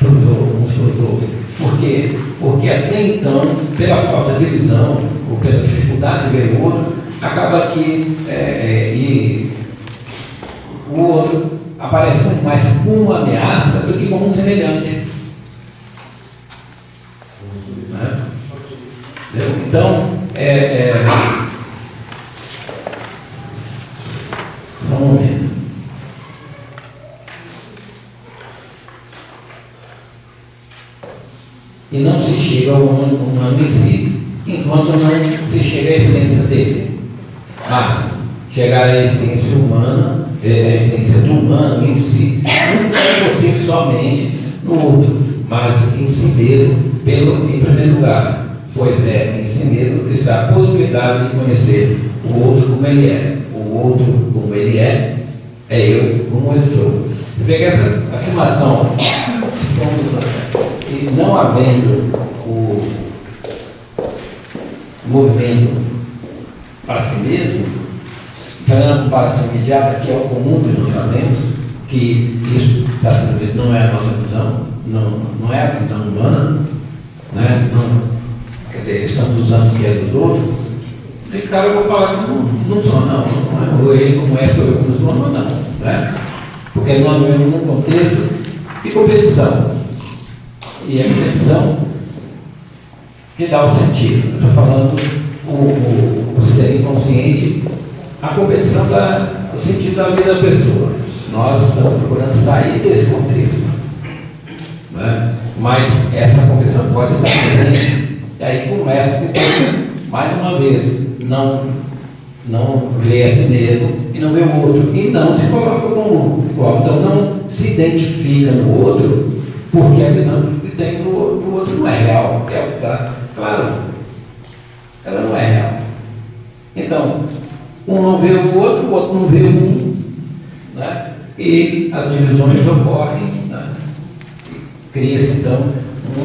uns para os outros. Por quê? Porque até então, pela falta de visão, ou pela dificuldade de ver o outro, acaba que o outro aparece muito mais como uma ameaça do que como um semelhante. Né? Então, um momento. E não se chega ao humano em si, enquanto não se chega à essência dele. Mas chegar à essência humana, a essência do humano em si, não é possível somente no outro, mas em si mesmo, em primeiro lugar. Pois em si mesmo está a possibilidade de conhecer o outro como ele é. O outro como ele é eu como eu sou. Você vê que essa afirmação, e não havendo o movimento para si mesmo, fazendo a comparação imediata, que é o comum que nós fazemos, que isso está sendo dito, não é a nossa visão, não é a visão humana, né? Quer dizer, estamos usando o que é dos outros, e cara, eu vou falar que não sou, não. Ou ele como essa, ou eu como sou, não, né? Porque nós vivemos num contexto de competição. E a competição que dá o sentido. Eu estou falando o ser inconsciente, a competição dá o sentido da vida da pessoa. Nós estamos procurando sair desse contexto. Né? Mas essa competição pode estar presente, e aí começa mais uma vez, não vê a si mesmo e não vê o outro, e não se coloca como igual. Então não se identifica no outro, porque a visão que tem do outro não é real. Tá? Claro, ela não é real. Então, um não vê o outro não vê um, né? E as divisões ocorrem, né? Cria-se então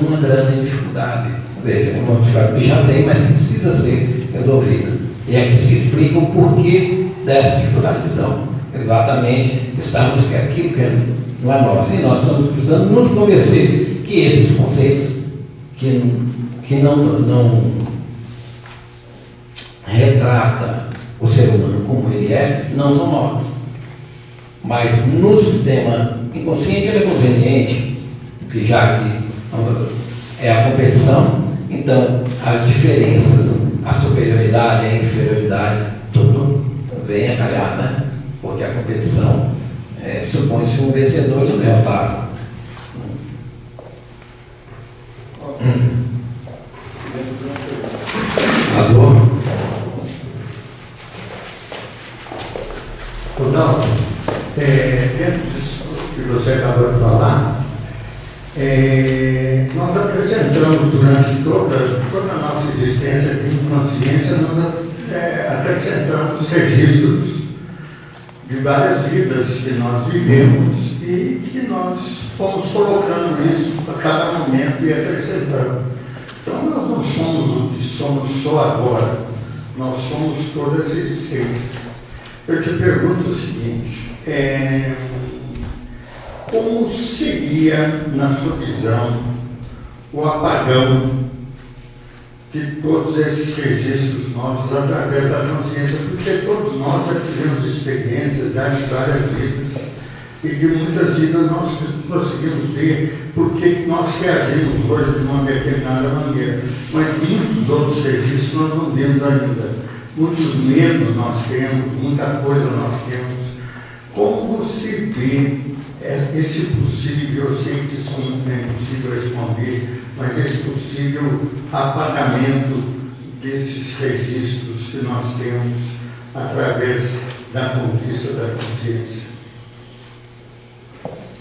uma grande dificuldade. Veja, uma dificuldade que já tem, mas que precisa ser resolvida. E é que se explica o porquê dessa dificuldade de visão. Exatamente, estamos que aquilo que não é nosso. E nós estamos precisando nos convencer que esses conceitos que não retrata o ser humano como ele é, não são nossos. Mas no sistema inconsciente ele é conveniente, que já que é a competição, então as diferenças, a superioridade, a inferioridade, tudo vem a calhar, né? Porque a competição supõe-se um vencedor e um derrotado. Azul. Não, dentro disso que você acabou de falar, Nós acrescentamos durante toda a nossa existência aqui em consciência, nós acrescentamos registros de várias vidas que nós vivemos e que nós fomos colocando isso a cada momento e acrescentando. Então nós não somos o que somos só agora, nós somos toda essa existência. Eu te pergunto o seguinte, como seria, na sua visão, o apagão de todos esses registros nossos através da consciência? Porque todos nós já tivemos experiências já de várias vidas e de muitas vidas nós conseguimos ver porque nós reagimos hoje de uma determinada maneira, mas muitos outros registros nós não vemos ainda. Muitos medos nós temos, muita coisa nós temos. Como você vê esse possível, eu sei que isso não é impossível responder, mas esse possível apagamento desses registros que nós temos através da conquista da consciência?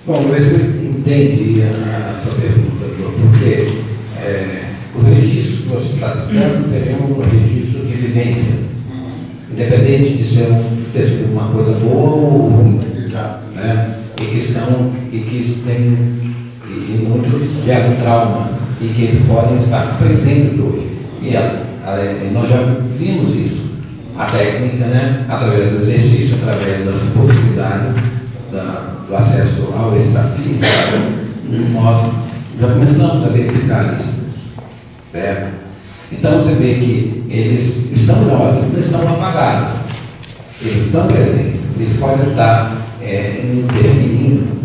Bom, você entende a sua pergunta, porque os registros que você está citando seriam um registro de vivência, independente de ter sido uma coisa boa ou ruim. Exato. Né? E que têm muitos geram traumas e que eles podem estar presentes hoje. E nós já vimos isso. A técnica, né? Através do exercício, através das possibilidades do acesso ao extrafísico, nós já começamos a verificar isso. Certo? Então você vê que eles estão nós, eles não estão apagados, eles estão presentes, eles podem estar interferindo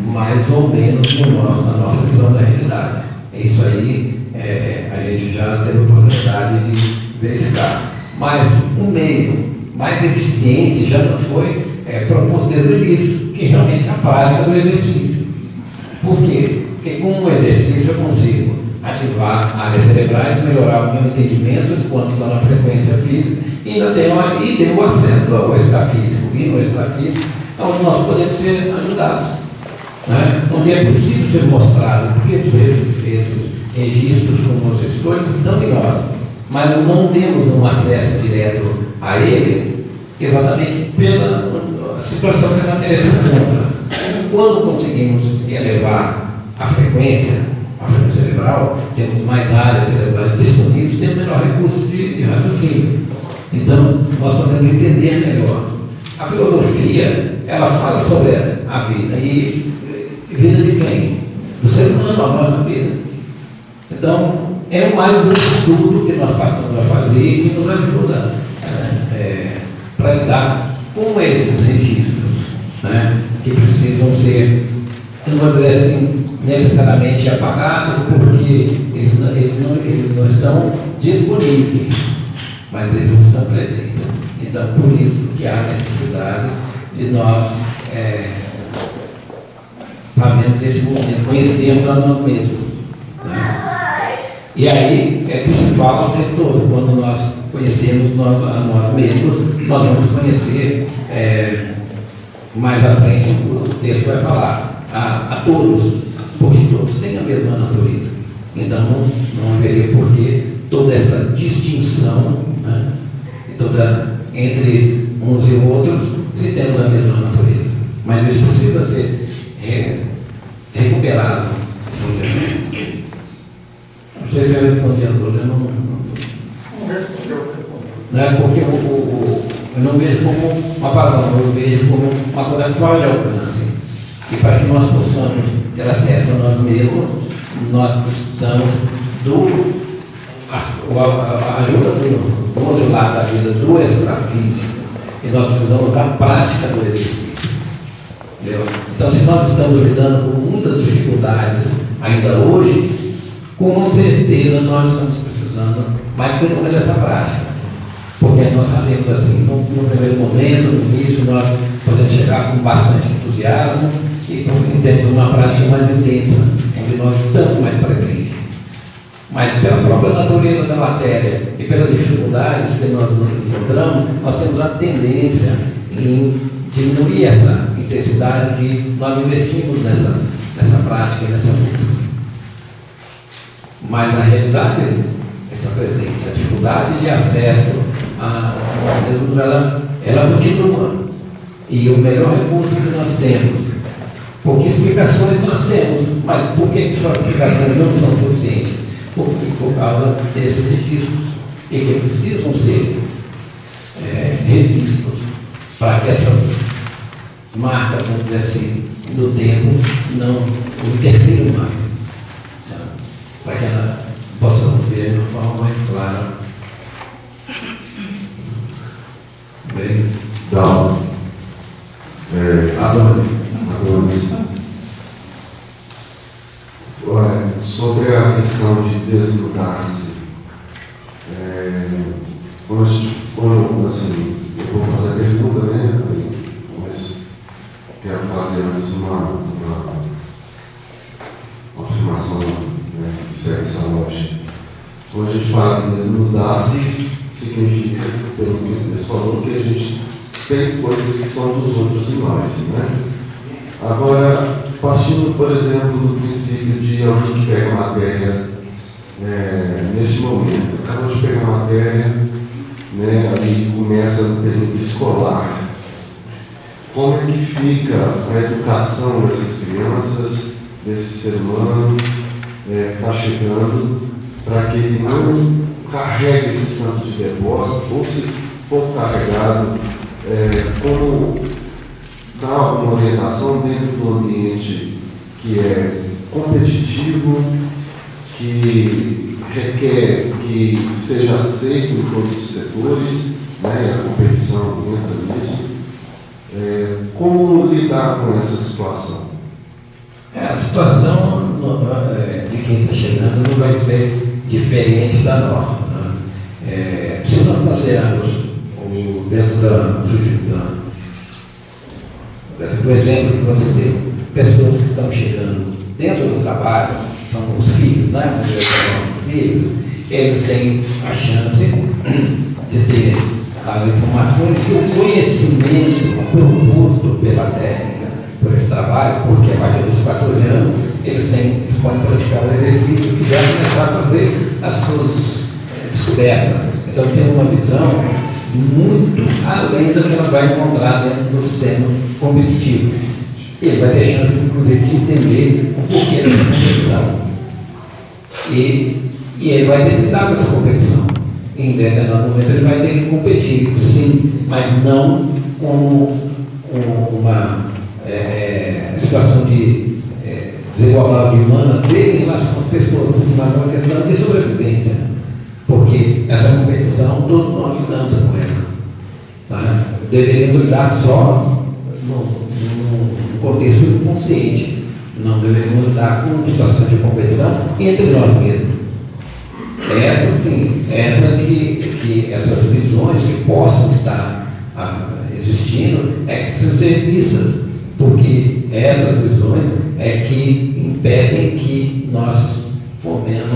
mais ou menos na nossa visão da realidade. Isso aí a gente já teve a oportunidade de verificar. Mas o meio mais eficiente já não foi proposto desde o início, que realmente é a prática do exercício. Por quê? Porque com o exercício eu consigo ativar áreas cerebrais, melhorar o meu entendimento enquanto está na frequência física e deu acesso ao extrafísico. E no extrafísico é onde nós podemos ser ajudados. Né? Onde é possível ser mostrado, porque esses registros, como você citou, eles estão em nós, mas não temos um acesso direto a ele, exatamente pela situação que a natureza se encontra. Quando conseguimos elevar a frequência cerebral, temos mais áreas cerebrais disponíveis, temos melhor recurso de raciocínio. Então, nós podemos entender melhor. A filosofia, ela fala sobre a vida, e vida de quem? Do ser humano, a nossa vida. Então, é mais um estudo que nós passamos a fazer e que nos ajuda para lidar com esses registros, né, que precisam ser, não vou dizer assim, necessariamente apagados, porque eles não estão disponíveis, mas eles estão presentes. Então, por isso que há necessidade de nós fazermos esse movimento, conhecermos a nós mesmos. Né? E aí é que se fala o tempo todo, quando nós conhecemos a nós mesmos, nós vamos conhecer, mais à frente o texto vai falar, a todos, porque todos têm a mesma natureza. Então não haveria por que toda essa distinção, né, entre uns e outros, se temos a mesma natureza. Mas isso precisa ser recuperado. Não sei se eu respondi a todos, não é porque eu não vejo como uma palavra, eu vejo como uma coisa fora de alcance. E para que nós possamos ter acesso a nós mesmos, nós precisamos a ajuda do outro lado da vida, do extrafísico. E nós precisamos da prática do exercício. Entendeu? Então, se nós estamos lidando com muitas dificuldades ainda hoje, com certeza nós estamos precisando mais dessa prática. Porque nós sabemos assim, no primeiro momento, no início, nós podemos chegar com bastante entusiasmo e temos uma prática mais intensa, onde nós estamos mais presentes. Mas pela própria natureza da matéria e pelas dificuldades que nós nos encontramos, nós temos a tendência em diminuir essa intensidade que nós investimos nessa prática nessa luta. Mas, na realidade, está presente a dificuldade de acesso ao mesmo, ela continua. E o melhor recurso que nós temos, porque explicações nós temos, mas por que só explicações não são suficientes? Por causa desses registros, e que precisam ser revistos para que essas marcas, vamos dizer assim, do tempo não interfiram mais, tá? Para que ela possa ver de uma forma mais clara. Bem, Então, Adonis, sobre a questão de desnudar-se, quando assim, eu vou fazer a pergunta, né? Mas quero fazer antes uma afirmação, né, que segue essa lógica. Quando a gente fala em desnudar-se, significa, pelo que eles falou, que a gente tem coisas que são dos outros em nós, né? Agora, partindo, por exemplo, do princípio de alguém que pega a matéria neste momento, acabou de pegar a matéria, né, ali começa no período escolar. Como é que fica a educação dessas crianças, desse ser humano que está chegando, para que ele não carregue esse tanto de depósito, ou se for carregado, como dar alguma orientação dentro do ambiente que é competitivo, que requer que seja aceito em todos os setores, né? A competição entra nisso. Como lidar com essa situação? A situação de quem está chegando não vai ser diferente da nossa, né? Se nós considerarmos dentro do exemplo que você deu, pessoas que estão chegando dentro do trabalho, são os filhos, né? Os filhos, eles têm a chance de ter as informações e o conhecimento proposto pela técnica, por esse trabalho, porque a partir dos 14 anos eles podem praticar o exercício e já começar a fazer as suas descobertas. Então tem uma visão muito além do que ela vai encontrar dentro do sistema competitivo. Ele vai ter chance, inclusive, de entender o porquê dessa competição. E ele vai ter que lidar com essa competição. Em determinado momento ele vai ter que competir, sim, mas não com uma situação de desigualdade humana dele em relação às pessoas, mas uma questão de sobrevivência. Porque essa competição, todos nós lidamos com ela. Tá? Deveríamos lidar só no contexto inconsciente. Não deveríamos lidar com situação de competição entre nós mesmos. Essa sim, essas visões que possam estar existindo que precisam ser vistas, porque essas visões que impedem que nós formemos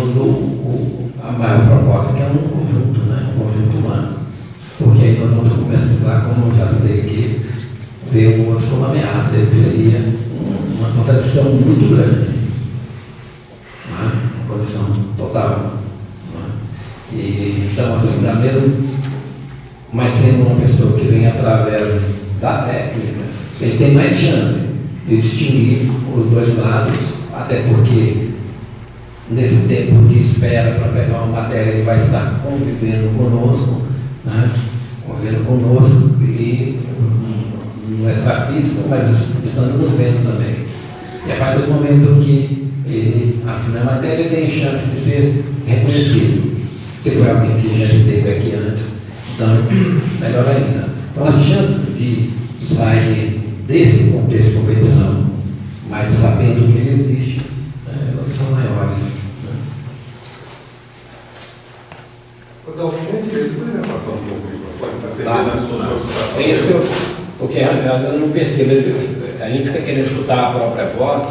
a maior proposta, que é um conjunto, né? Um conjunto humano. Porque aí nós vamos começar, como eu já citei aqui, ver o outro como ameaça, que seria uma contradição muito grande, né? Uma condição total. Né? Então, assim, dá mesmo, mas sendo uma pessoa que vem através da técnica, ele tem mais chance de distinguir os dois lados, até porque nesse tempo de espera para pegar uma matéria, ele vai estar convivendo conosco, né? Convivendo conosco e não é extrafísico, mas estando nos vendo também. E a partir do momento que ele assume a matéria, ele tem chance de ser reconhecido. Se foi alguém que já esteve aqui antes, então, melhor ainda. Então, as chances de sair desse contexto de competição, mas sabendo que ele existe, elas são maiores. É isso que porque eu não percebo, a gente fica querendo escutar a própria voz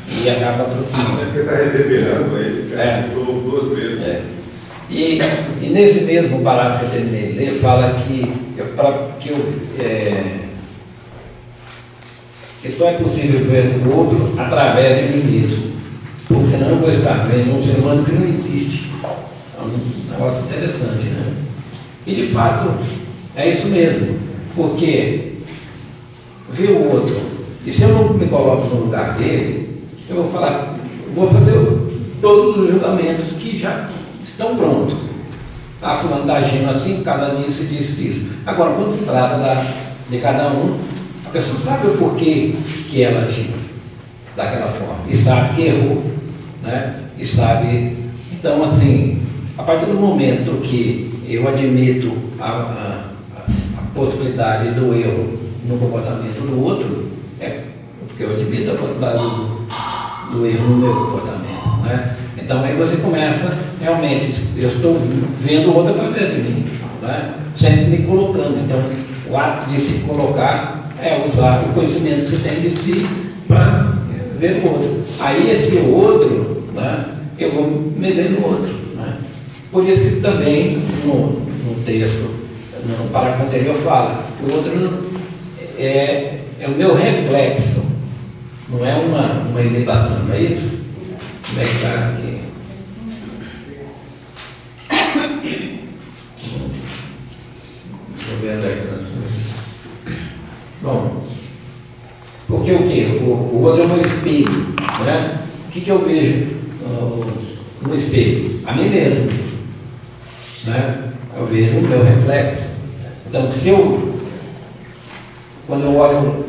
e acaba aproximando. Porque está reverberando aí, escutou duas vezes. E nesse mesmo parágrafo que eu terminei de ler, fala que que só é possível ver o outro através de mim mesmo, porque senão eu vou estar vendo um ser humano que não existe. É um negócio interessante, né? E de fato é isso mesmo, porque ver o outro, e se eu não me coloco no lugar dele, eu vou falar, vou fazer todos os julgamentos que já estão prontos. Ah, fulano está agindo assim, cada nisso e isso. Agora, quando se trata de cada um, a pessoa sabe o porquê que ela agiu daquela forma, e sabe que errou, né? E sabe. Então, assim, a partir do momento que eu admito a possibilidade do erro no comportamento do outro, porque eu admito a possibilidade do erro no meu comportamento, né? Então aí você começa, realmente, eu estou vendo o outro através de mim, né? Sempre me colocando. Então, o ato de se colocar é usar o conhecimento que você tem de si para ver o outro. Aí esse outro, né, eu vou me ver no outro, né? Por isso que também no texto, no parágrafo anterior fala que o outro é o meu reflexo, não é uma imitação, não é isso? Como é que está aqui? Estou vendo aqui. Bom, porque o quê? O outro é o meu espelho, né? O que eu vejo no espelho? A mim mesmo, né? Eu vejo o meu reflexo. Então, quando eu olho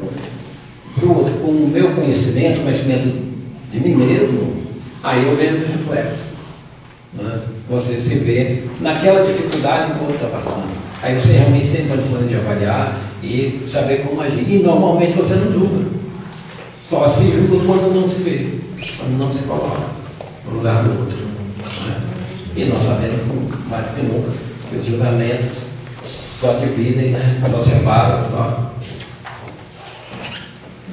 para o outro com o meu conhecimento de mim mesmo, aí eu vejo o reflexo, né? Você se vê naquela dificuldade que o outro está passando. Aí você realmente tem condições de avaliar e saber como agir. E normalmente você não julga. Só se julga quando não se vê, quando não se coloca no lugar do outro, né? E nós sabemos mais do que nunca que os julgamentos só dividem, né? Só separam, só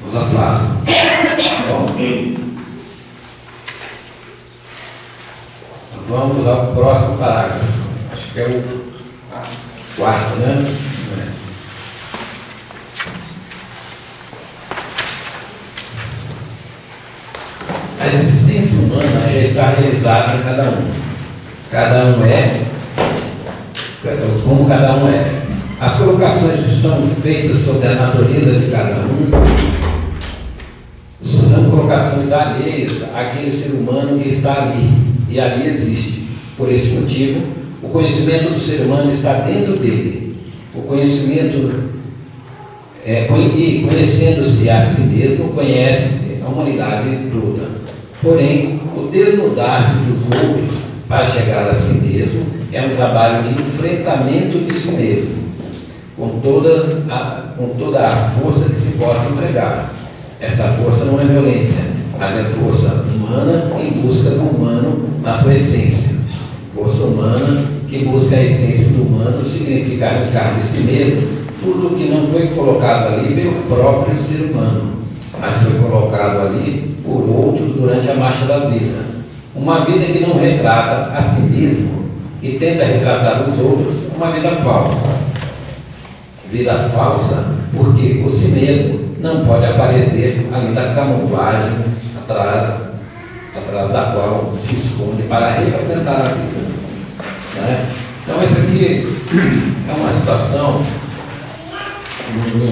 nos afastam. Bom, vamos ao próximo parágrafo. Acho que é o quarto, né? A existência humana já está realizada em cada um. Cada um é como cada um é. As colocações que estão feitas sobre a natureza de cada um são colocações alheias àquele ser humano que está ali, e ali existe. Por esse motivo, o conhecimento do ser humano está dentro dele. O conhecimento, conhecendo-se a si mesmo, conhece a humanidade toda. Porém, o desnudar-se dos outros para chegar a si mesmo é um trabalho de enfrentamento de si mesmo, com toda a força que se possa empregar. Essa força não é violência, mas é força humana em busca do humano na sua essência. Força humana que busca a essência do humano significa arrancar de si mesmo tudo que não foi colocado ali pelo próprio ser humano, mas foi colocado ali por outros durante a marcha da vida. Uma vida que não retrata a si mesmo e tenta retratar os outros é uma vida falsa. Vida falsa porque o si mesmo não pode aparecer além da camuflagem atrás da qual se esconde para representar a vida, né? Então, isso aqui é uma situação, no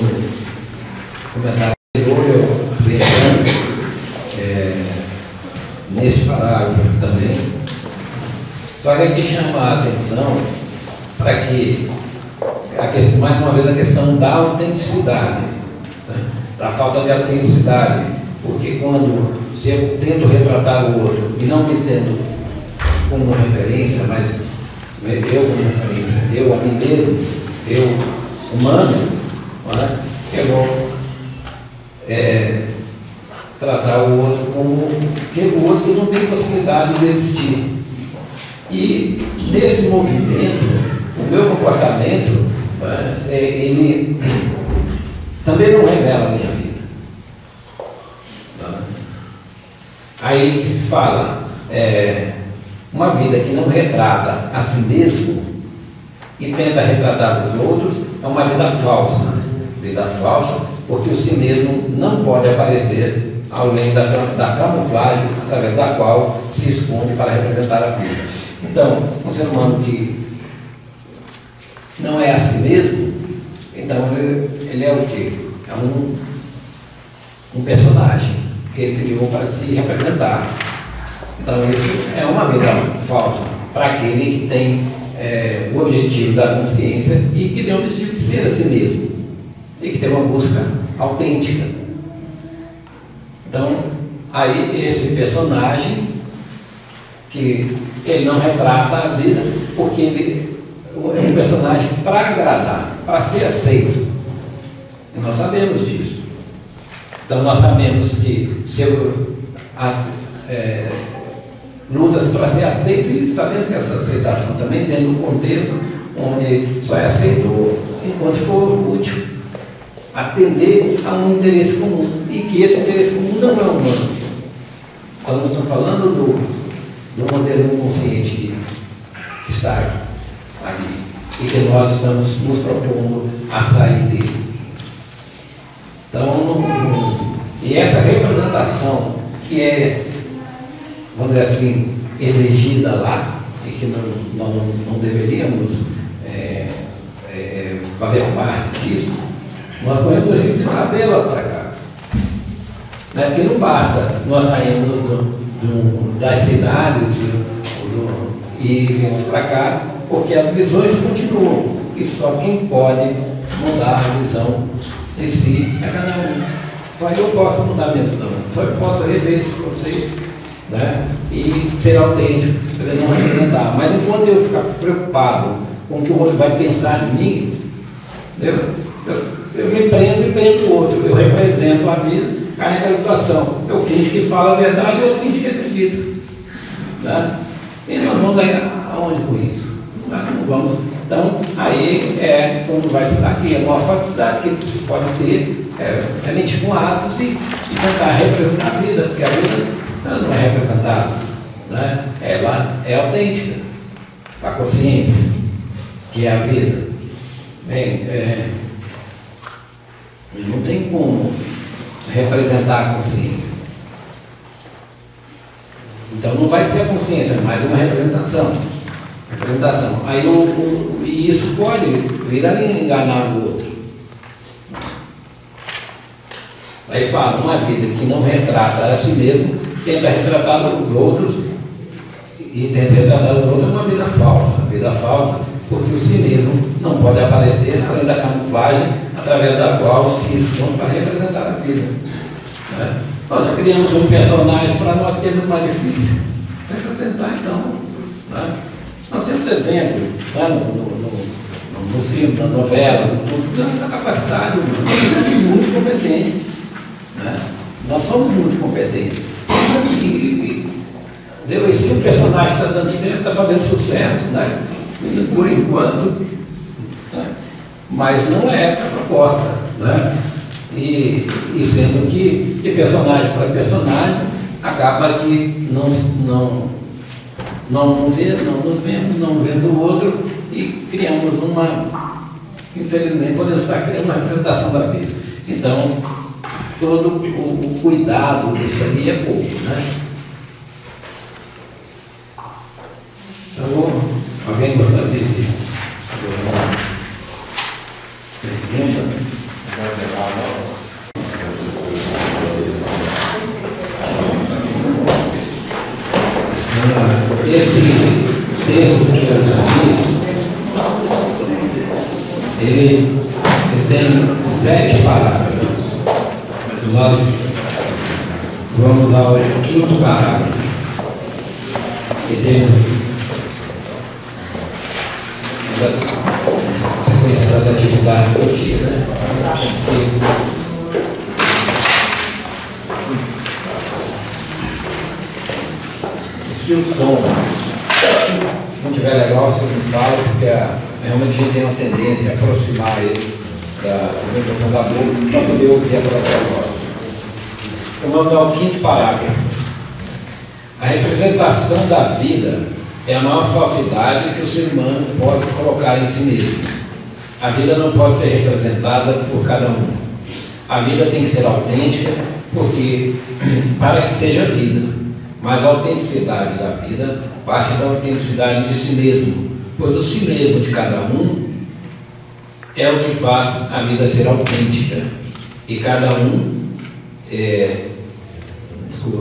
comentário anterior, eu pensando nesse parágrafo também, só que aqui chama a atenção para que, mais uma vez, a questão da autenticidade, né? Da falta de autenticidade, porque se eu tento retratar o outro e não me tendo como referência, mas eu como referência, eu a mim mesmo, eu humano, né? Eu vou tratar o outro como que o outro não tem possibilidade de existir. E nesse movimento, o meu comportamento, ele também não revela a minha vida. Aí se fala, uma vida que não retrata a si mesmo e tenta retratar os outros é uma vida falsa. Vida falsa porque o si mesmo não pode aparecer além da camuflagem através da qual se esconde para representar a vida. Então, um ser humano que não é a si mesmo, então ele é o quê? É um personagem que ele criou para se representar. Então, isso é uma vida falsa para aquele que tem o objetivo da consciência e que tem o objetivo de ser a si mesmo e que tem uma busca autêntica. Então, aí esse personagem que ele não retrata a vida porque ele é um personagem para agradar, para ser aceito. E nós sabemos disso. Então nós sabemos que lutas para ser aceito, e sabemos que essa aceitação também dentro do contexto onde só é aceito enquanto for útil, atender a um interesse comum, e que esse interesse comum não é humano. Então nós estamos falando do modelo consciente que está aqui, e que nós estamos nos propondo a sair dele. Então, e essa representação que é, vamos dizer assim, exigida lá, e que não deveríamos fazer parte disso, nós podemos trazê-la para cá. Né? Porque não basta nós sairmos das cidades e virmos para cá, porque as visões continuam, e só quem pode mudar a visão em si é cada um. Só eu posso mudar a minha visão, só eu posso rever esse conceito, né? E ser autêntico, para não representar. Mas enquanto eu ficar preocupado com o que o outro vai pensar em mim, eu me prendo e prendo o outro, eu represento a vida, cai naquela situação. Eu finjo que falo a verdade e eu finjo que acredito. Né? E nós vamos dar aonde com isso? Não vamos. Então, aí é como vai ficar aqui, a maior facilidade que você pode ter é mentir com atos e tentar representar a vida, porque a vida não é representada, né? Ela é autêntica, a consciência, que é a vida. Bem, não tem como representar a consciência. Então não vai ser a consciência, mas uma representação. Aí e isso pode vir a enganar o outro. Aí fala, uma vida que não retrata a si mesmo, tenta retratar os outros, e tenta retratar os outros é uma vida falsa. Uma vida falsa, porque o si mesmo não pode aparecer além da camuflagem através da qual se esconde para representar a vida. Né? Nós já criamos um personagem para nós que é muito mais difícil. Representar então. Né? Nós temos exemplos, né? no filme, na novela, essa capacidade muito competente. Né? Nós somos muito competentes. E se o personagem está dando certo, está fazendo sucesso, né? Por enquanto, né? Mas não é essa a proposta. Né? E sendo que de personagem para personagem, acaba que não nos vemos, não vendo o outro, e criamos infelizmente, podemos estar criando uma representação da vida. Então, todo o cuidado disso aí é pouco, né? Então, alguém gostaria de pergunta? Esse texto que eu li, ele tem 7 parágrafos. Nós vamos ao 5º parágrafo, que tem a sequência das atividades do dia, né? Se o som não estiver legal, você me fala, porque realmente a gente tem uma tendência a aproximar ele do microfone da boca para poder ouvir a própria voz. Então vamos ao 5º parágrafo. A representação da vida é a maior falsidade que o ser humano pode colocar em si mesmo. A vida não pode ser representada por cada um. A vida tem que ser autêntica, porque para que seja vida, mas a autenticidade da vida parte da autenticidade de si mesmo, pois o si mesmo de cada um é o que faz a vida ser autêntica, e cada um é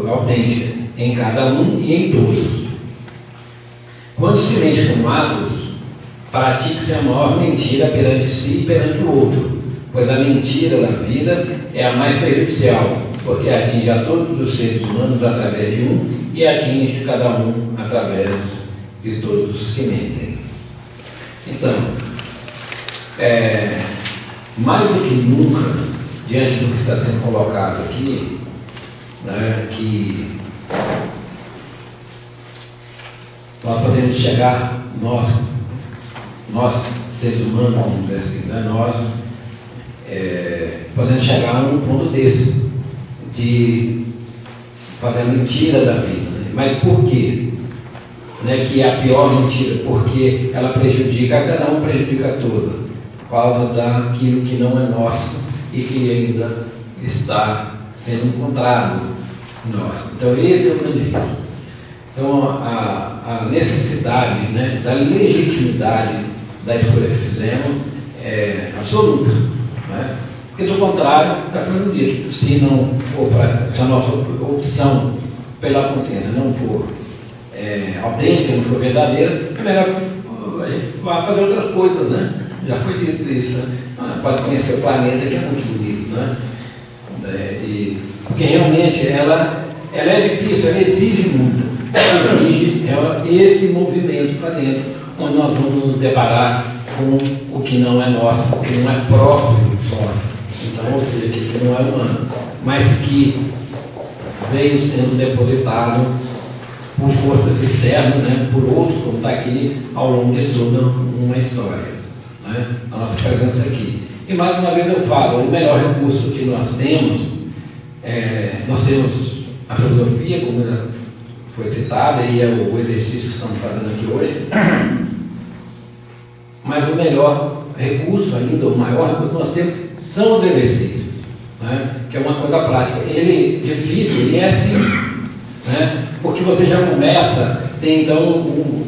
autêntica em cada um e em todos. Quando se mente com atos, pratique-se a maior mentira perante si e perante o outro, pois a mentira da vida é a mais prejudicial, porque atinge a todos os seres humanos através de um e atinge cada um através de todos os que mentem. Então, mais do que nunca, diante do que está sendo colocado aqui, né, que nós podemos chegar, nós seres humanos, vamos dizer assim, né, nós podemos chegar a um ponto desse, de fazer a mentira da vida. Né? Mas por quê? Né, que é a pior mentira? Porque ela prejudica, cada um prejudica a todos, por causa daquilo que não é nosso e que ainda está sendo encontrado em nós. Então esse é o grande risco. Então a necessidade, né, da legitimidade da escolha que fizemos é absoluta, né? Porque do contrário, já foi no dito, se a nossa opção pela consciência não for autêntica, não for verdadeira, é melhor a gente vá fazer outras coisas, né? Já foi dito isso, né? Pode conhecer o planeta, que é muito bonito, né? Porque realmente ela é difícil, ela exige muito, ela exige esse movimento para dentro, onde nós vamos nos deparar com o que não é nosso, o que não é próximo nosso. Então, ou seja, aquilo que não é humano, mas que veio sendo depositado por forças externas, né, por outros, como está aqui, ao longo de toda uma história, né, a nossa presença aqui. E mais uma vez eu falo, o melhor recurso que nós temos a filosofia, como já foi citada, e é o exercício que estamos fazendo aqui hoje, mas o melhor recurso ainda, o maior recurso que nós temos são os exercícios, né, que é uma coisa prática. Ele difícil, ele é assim, né, porque você já começa, tem então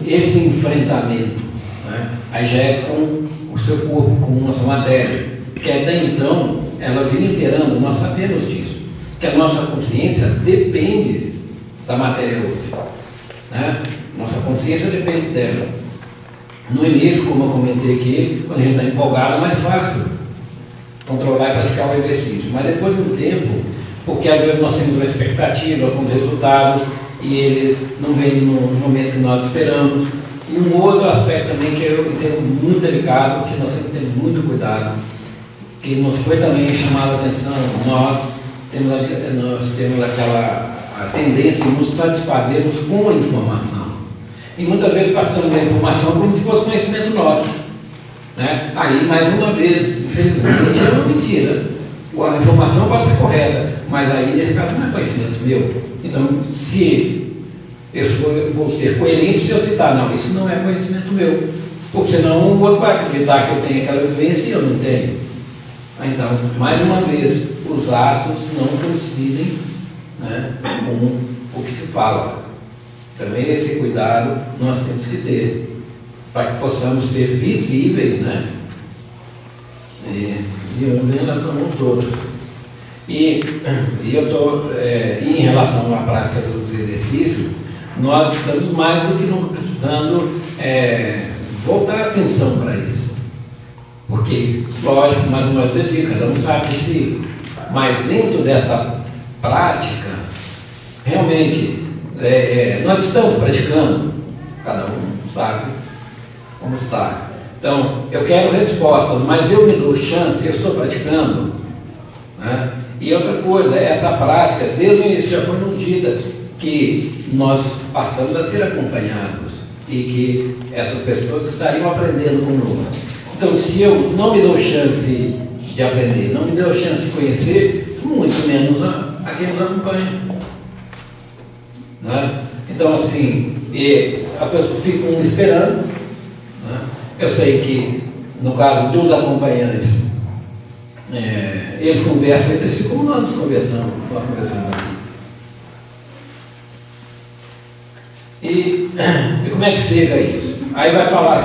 esse enfrentamento, né, aí já é com o seu corpo, com a sua matéria, que até então ela vem imperando, nós sabemos disso, que a nossa consciência depende da matéria hoje, né? Nossa consciência depende dela. No início, como eu comentei aqui, quando a gente está empolgado, é mais fácil controlar e praticar o exercício, mas depois de um tempo, porque às vezes nós temos uma expectativa com os resultados e ele não vem no momento que nós esperamos. E um outro aspecto também que eu entendo muito delicado, que nós temos que ter muito cuidado, que nos foi também chamado a atenção, nós temos aquela tendência de nos satisfazermos com a informação. E muitas vezes passamos a informação como se fosse conhecimento nosso, né? Aí, mais uma vez, infelizmente, é uma mentira. A informação pode ser correta, mas aí, nesse caso, não é conhecimento meu. Então, se eu vou ser coerente se eu citar, não, isso não é conhecimento meu, porque senão o outro vai acreditar que eu tenho aquela vivência e eu não tenho. Então, mais uma vez, os atos não coincidem, né, com o que se fala. Também esse cuidado nós temos que ter, para que possamos ser visíveis, né, de uns em relação aos outros. E eu estou, em relação à prática dos exercícios, nós estamos mais do que nunca precisando voltar a atenção para isso. Porque, lógico, mais uma vez eu digo, cada um sabe de si, mas dentro dessa prática, realmente, nós estamos praticando, cada um sabe como está. Então, eu quero respostas, mas eu me dou chance, eu estou praticando, né? E outra coisa, essa prática, desde o início já foi nos dita que nós passamos a ser acompanhados e que essas pessoas estariam aprendendo conosco. Então, se eu não me dou chance de aprender, não me dou chance de conhecer, muito menos a quem nos acompanha, né? Então, assim, as pessoas ficam esperando, né? Eu sei que, no caso dos acompanhantes, eles conversam entre si como nós conversamos aqui. E como é que fica isso? Aí vai falar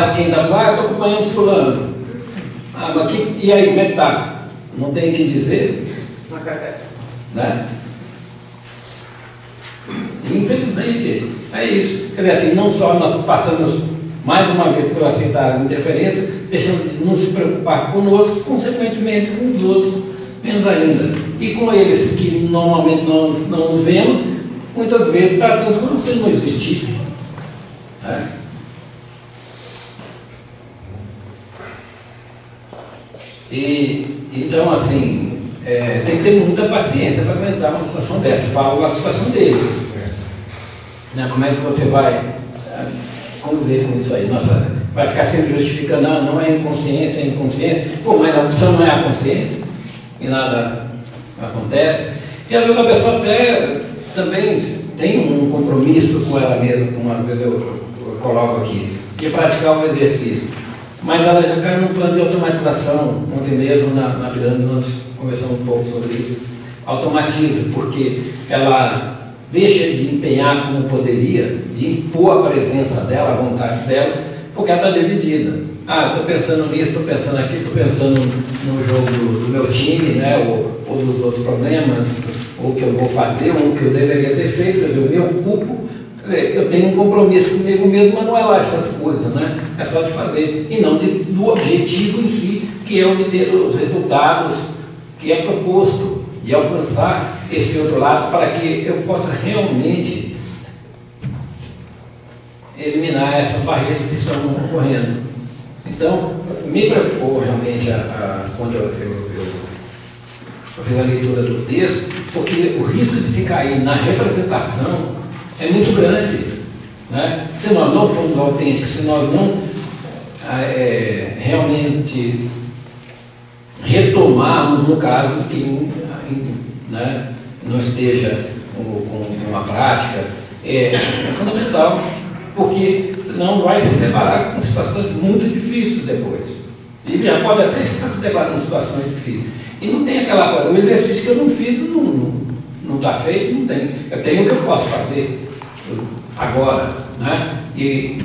de quem está lá, eu estou acompanhando fulano. Mas e aí, como é que está? Não tem o que dizer? Né? Infelizmente, é isso. Quer dizer, assim, não só nós passamos mais uma vez por aceitar a interferência, deixando de não se preocupar conosco, consequentemente com os outros, menos ainda. E com eles que normalmente não nos vemos, muitas vezes tratamos como se não existisse. Né? Então, assim, tem que ter muita paciência para aguentar uma situação dessa. Falo da situação deles. Né? Como é que você vai conviver com isso aí? Nossa, vai ficar sempre justificando, não é inconsciência, é inconsciência. Pô, mas a opção não é a consciência e nada acontece. E às vezes a pessoa até também tem um compromisso com ela mesma, como às vezes eu coloco aqui, de praticar o exercício. Mas ela já cai num plano de automatização. Ontem mesmo na pirâmide nós conversamos um pouco sobre isso. Automatiza, porque ela deixa de empenhar como poderia, de impor a presença dela, a vontade dela, porque ela está dividida. Estou pensando nisso, estou pensando aqui, estou pensando no jogo do meu time, né, ou dos outros problemas, ou o que eu vou fazer, ou o que eu deveria ter feito, quer dizer, eu me ocupo. Eu tenho um compromisso comigo mesmo, mas não é lá essas coisas, né? É só de fazer, e não do objetivo em si, que é obter os resultados que é proposto, de alcançar esse outro lado, para que eu possa realmente eliminar essas barreiras que estão ocorrendo. Então, me preocupou realmente quando eu fiz a leitura do texto, porque o risco de se cair na representação é muito grande, né? Se nós não formos autênticos, se nós não realmente retomarmos, no caso, que né, não esteja com uma prática, é fundamental, porque senão vai se deparar com situações muito difíceis depois. E já pode até estar se deparando com situações difíceis. E não tem aquela coisa, o exercício que eu não fiz não está feito, não tem. Eu tenho o que eu posso fazer agora, né? E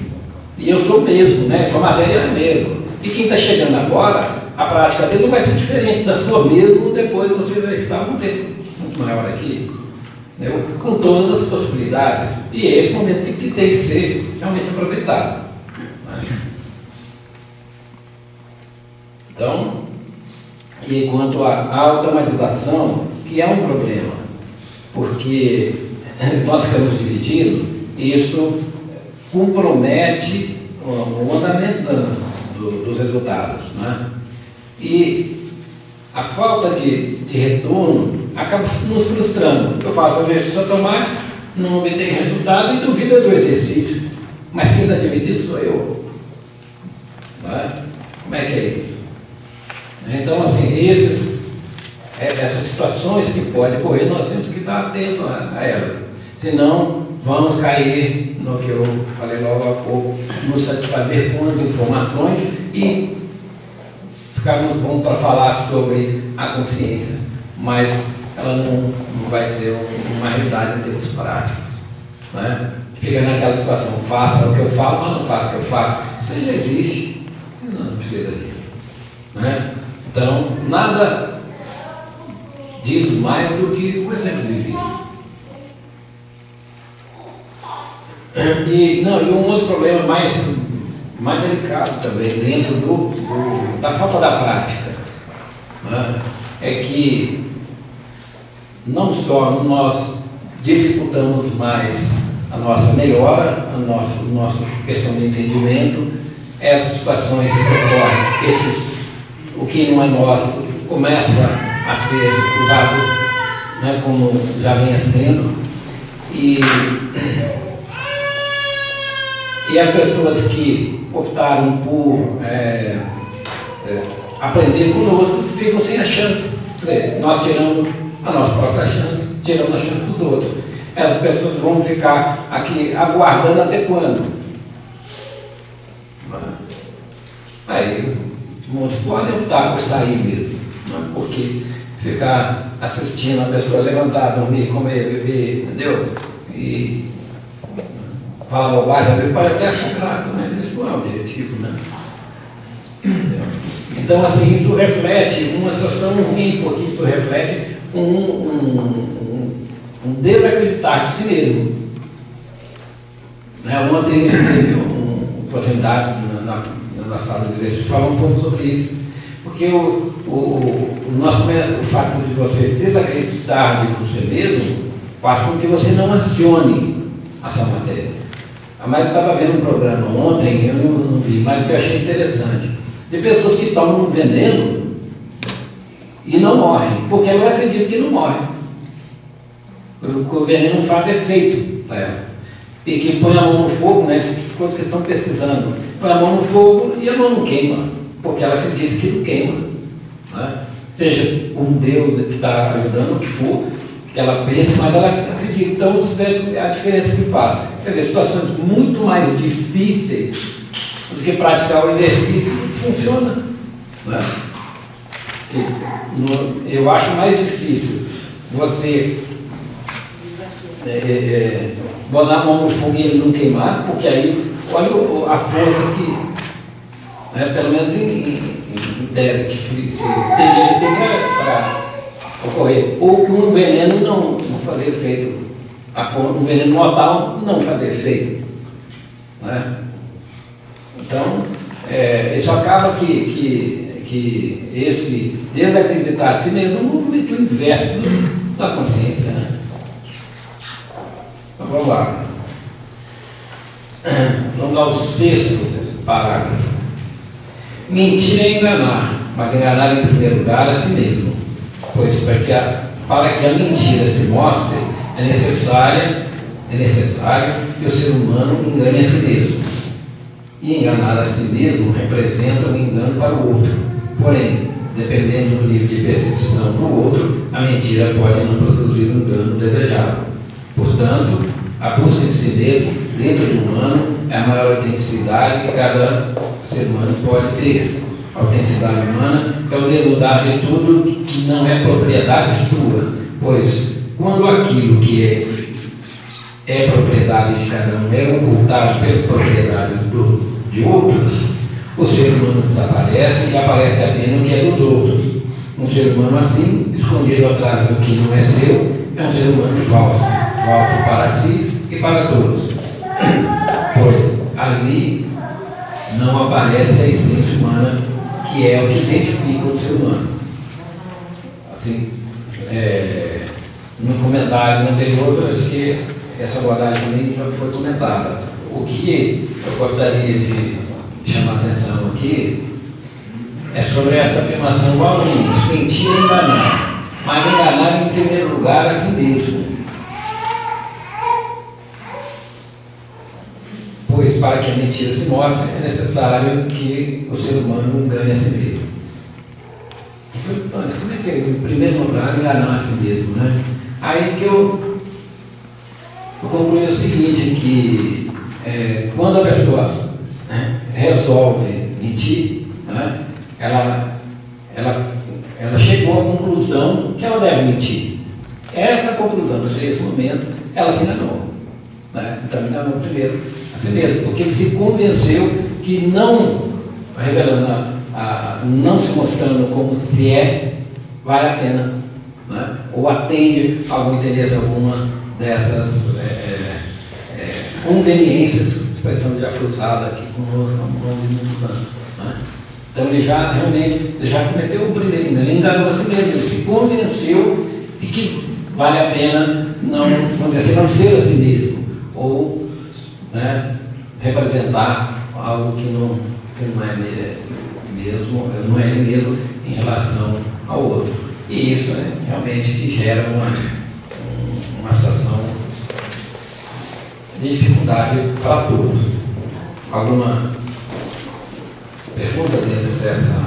eu sou mesmo, né? Sou matéria mesmo. E quem está chegando agora, a prática dele não vai ser diferente da sua mesmo, depois você vai estar um tempo muito maior aqui, né? Com todas as possibilidades. E esse momento tem que ser realmente aproveitado. Né? Então, e quanto à automatização, que é um problema, porque nós ficamos divididos, e isso compromete o andamento dos resultados, né? E a falta de retorno acaba nos frustrando. Eu faço o exercício automático, não obtenho resultado e duvido do exercício. Mas quem está dividido sou eu. Né? Como é que é isso? Então, assim, essas situações que podem ocorrer, nós temos que estar atentos a elas. Senão, vamos cair no que eu falei logo há pouco, nos satisfazer com as informações e ficar muito bom para falar sobre a consciência, mas ela não vai ser uma realidade em termos práticos. Né? Fica naquela situação, faça o que eu falo, mas não faça o que eu faço. Isso já existe, não precisa disso. Né? Então, nada diz mais do que o exemplo vivido. E um outro problema mais delicado também, dentro da falta da prática, né? É que não só nós dificultamos mais a nossa melhora, a nossa questão de entendimento, essas situações que ocorrem, o que não é nosso começa a ser usado, né, como já vem sendo, e as pessoas que optaram por aprender conosco ficam sem a chance. Nós tiramos a nossa própria chance, tiramos a chance dos outros. Essas pessoas vão ficar aqui aguardando até quando? Aí Muitos podem optar por sair mesmo, né? Porque ficar assistindo a pessoa levantar, dormir, comer, beber, entendeu? E falar bobagem, às vezes pode até achar graça, mas isso não é o objetivo, né? Então, assim, isso reflete uma situação ruim, porque isso reflete um desacreditar de si mesmo. Né? Ontem eu tive uma oportunidade na sala de igreja de falar um pouco sobre isso, porque o fato de você desacreditar de você mesmo faz com que você não acione essa matéria. A Maria estava vendo um programa ontem, eu não vi, mas que eu achei interessante, de pessoas que tomam um veneno e não morrem, porque eu acredito que não morrem. O veneno não faz efeito para ela. E que põe a mão no fogo, né? Essas coisas que estão pesquisando, põe a mão no fogo e a mão não queima, porque ela acredita que não queima. Né? Seja um Deus que está ajudando, o que for, que ela pensa, mas ela acredita. Então, você vê a diferença que faz. Quer dizer, situações muito mais difíceis do que praticar o exercício funciona. Né? Eu acho mais difícil você botar a mão no fogo e ele não queimar, porque aí, olha a força que, né, pelo menos em tese, que se tem para ocorrer, ou que um veneno não fazer efeito, um veneno mortal não fazer efeito. Né? Então, isso acaba que esse desacreditar de si mesmo é um movimento inverso da consciência. Né? Então, vamos lá. Vamos ao 6º parágrafo. Mentir é enganar, mas enganar em primeiro lugar a si mesmo. Pois para que a mentira se mostre, é necessário que o ser humano engane a si mesmo. E enganar a si mesmo representa um engano para o outro. Porém, dependendo do nível de percepção do outro, a mentira pode não produzir o engano desejado. Portanto, a busca de si mesmo, dentro do humano, é a maior autenticidade que cada ser humano pode ter. A autenticidade humana é o denudar de tudo que não é propriedade sua, pois quando aquilo que é propriedade de cada um é ocultado pelas propriedades de outros, o ser humano desaparece e aparece apenas o que é dos outros. Um ser humano assim, escondido atrás do que não é seu, é um ser humano falso para si e para todos, pois ali não aparece a essência humana, que é o que identifica o ser humano. Assim, no comentário anterior, eu acho que essa abordagem também já foi comentada. O que eu gostaria de chamar a atenção aqui é sobre essa afirmação do aluno: mentir e enganar, mas enganar em primeiro lugar a si mesmo. Pois para que a mentira se mostre, é necessário que o ser humano engane a si mesmo. Mas como é que é, em primeiro lugar, enganar a si mesmo, né? Aí que eu concluí o seguinte, que quando a pessoa resolve mentir, né, ela chegou à conclusão que ela deve mentir. Essa conclusão, nesse momento, ela se enganou. Né? Então, enganou primeiro a si mesmo, porque ele se convenceu que não, revelando, não se mostrando como se vale a pena, né? Ou atende a algum interesse, alguma dessas conveniências, expressão já foi usada aqui conosco há muitos anos. Né? Então ele já cometeu o primeiro, ele enganou a si mesmo, ele se convenceu de que vale a pena não ser a si mesmo, ou, né, representar algo que não é mesmo, não é ele mesmo em relação ao outro. E isso realmente que gera uma situação de dificuldade para todos. Alguma pergunta dentro dessa?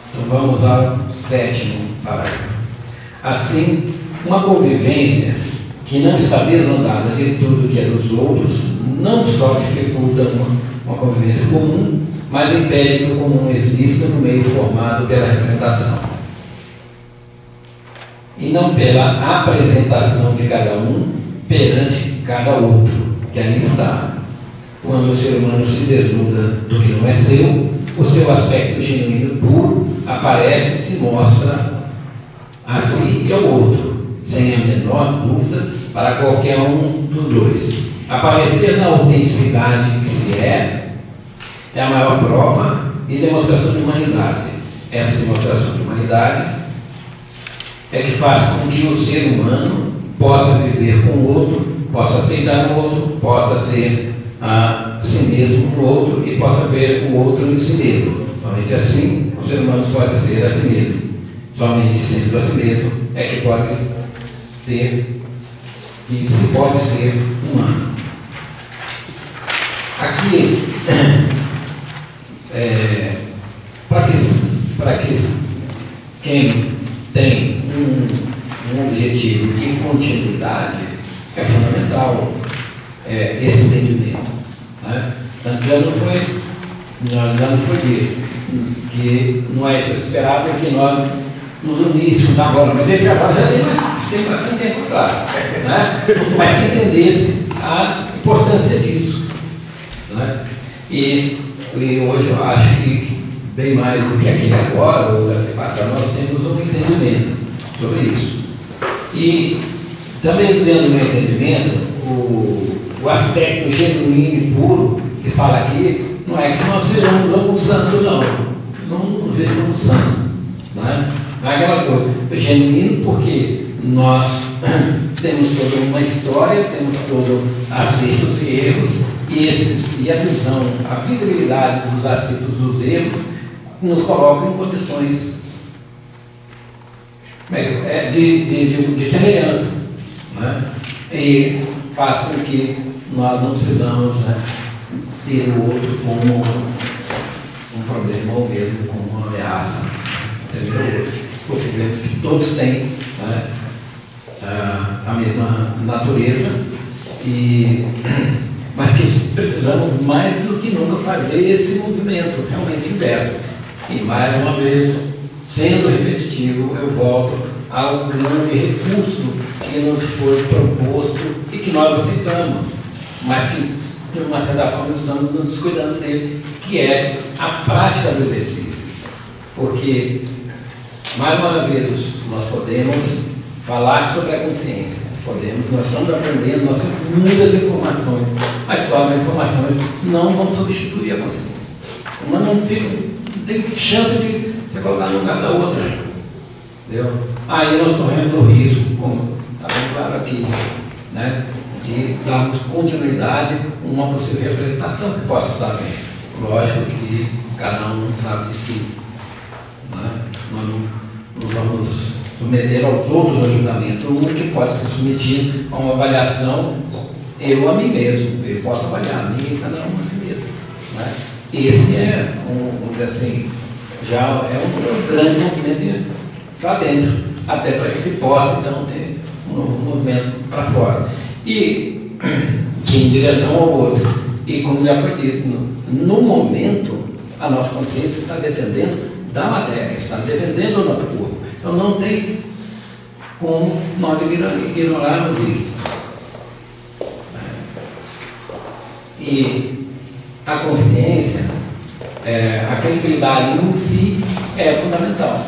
Então vamos ao 7º parágrafo. Assim, uma convivência que não está desnudada de tudo que é dos outros, não só dificulta uma convivência comum, mas impede que o comum exista no meio formado pela representação, e não pela apresentação de cada um perante cada outro, que aí está. Quando o ser humano se desnuda do que não é seu, o seu aspecto genuíno puro aparece e se mostra a si e ao outro, sem a menor dúvida, para qualquer um dos dois. Aparecer na autenticidade que se é a maior prova e demonstração de humanidade. Essa demonstração de humanidade é que faz com que o ser humano possa viver com o outro, possa aceitar o outro, possa ser a si mesmo no outro e possa ver o outro em si mesmo. Somente assim o ser humano pode ser a si mesmo. Somente sendo a si mesmo é que pode ser, e se pode ser humano. Aqui, para que quem tem um objetivo de continuidade, é fundamental esse entendimento. Né? Já não foi dito que não é esperado que nós nos uníssemos agora, mas esse agora já tem bastante tempo atrás, né? Mas que entendesse a importância disso. Né? E hoje eu acho que bem mais do que aquele agora, ou daqui passado, nós temos um entendimento sobre isso. E também dentro do meu entendimento, o aspecto genuíno e puro que fala aqui, não é que nós vejamos um santo, não. Não vejamos um santo. Né? Não é aquela coisa. É genuíno porque nós temos toda uma história, temos todos acertos e erros, e a visão, a visibilidade dos acertos e dos erros nos coloca em condições de semelhança. Né? E faz com que nós não precisamos, né, ter o outro como um problema ou mesmo como uma ameaça. Entendeu? Porque vemos que todos têm, né, a mesma natureza, mas que precisamos mais do que nunca fazer esse movimento realmente inverso. E mais uma vez, sendo repetitivo, eu volto ao grande recurso que nos foi proposto e que nós aceitamos, mas que de uma certa forma estamos nos descuidando dele, que é a prática do exercício. Porque, mais uma vez, nós podemos falar sobre a consciência, nós estamos aprendendo, nós temos muitas informações, mas só as informações não vão substituir a consciência. Uma não tem chance de se colocar no lugar da outra. Entendeu? Aí nós corremos o risco, como está bem claro aqui, né, de darmos continuidade a uma possível representação que possa estar bem. Lógico que cada um sabe de si. Né? Nós não vamos submeter aos outros ao julgamento. O único que pode ser submetido a uma avaliação, eu a mim mesmo. Eu posso avaliar a mim e cada um a si mesmo. Né? Esse é assim, já é um grande movimento para dentro, até para que se possa, então, ter um novo movimento para fora. E em direção ao outro. E como já foi dito, no momento, a nossa consciência está dependendo da matéria, está dependendo do nosso corpo. Então não tem como nós ignorarmos isso. E a consciência, a credibilidade em si é fundamental.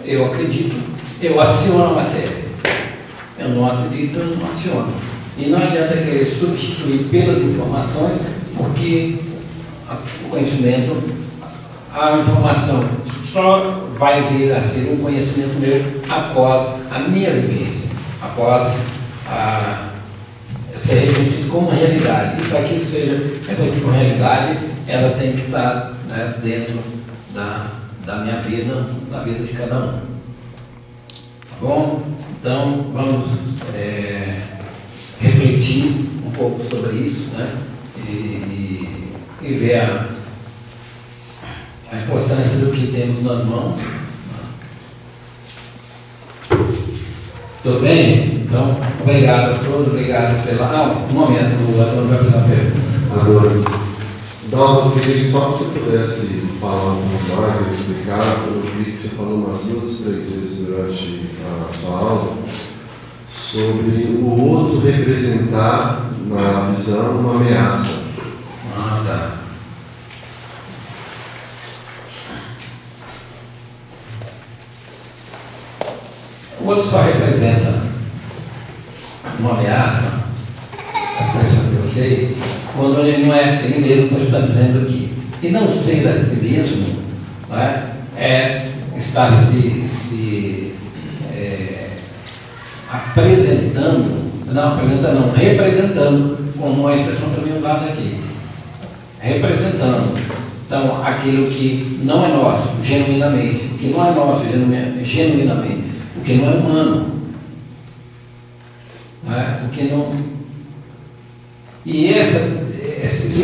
Eu acredito, eu aciono a matéria. Eu não acredito, eu não aciono. E não adianta querer substituir pelas informações, porque o conhecimento, a informação só vai vir a ser um conhecimento meu após a minha vivência, após ser reconhecido como uma realidade. E para que isso seja reconhecido como realidade, ela tem que estar, né, dentro da minha vida, da vida de cada um. Tá bom? Então, vamos refletir um pouco sobre isso, né? E ver a importância do que temos nas mãos. Tudo bem? Então, obrigado a todos, obrigado pela... um momento, o Adão vai fazer uma pergunta. Dalton, eu queria só que você pudesse falar um pouco mais, explicar. Eu vi que você falou umas 2, 3 vezes durante a sua aula sobre o outro representar, na visão, uma ameaça. Ah, tá. O outro só representa uma ameaça, a expressão que eu usei, quando ele não é ele mesmo, como está dizendo aqui. E não ser a si mesmo, não é estar se representando, como a expressão também usada aqui. Representando. Então, aquilo que não é nosso, genuinamente, o que não é nosso, genuinamente, o que não é humano, não é? O que não... E esse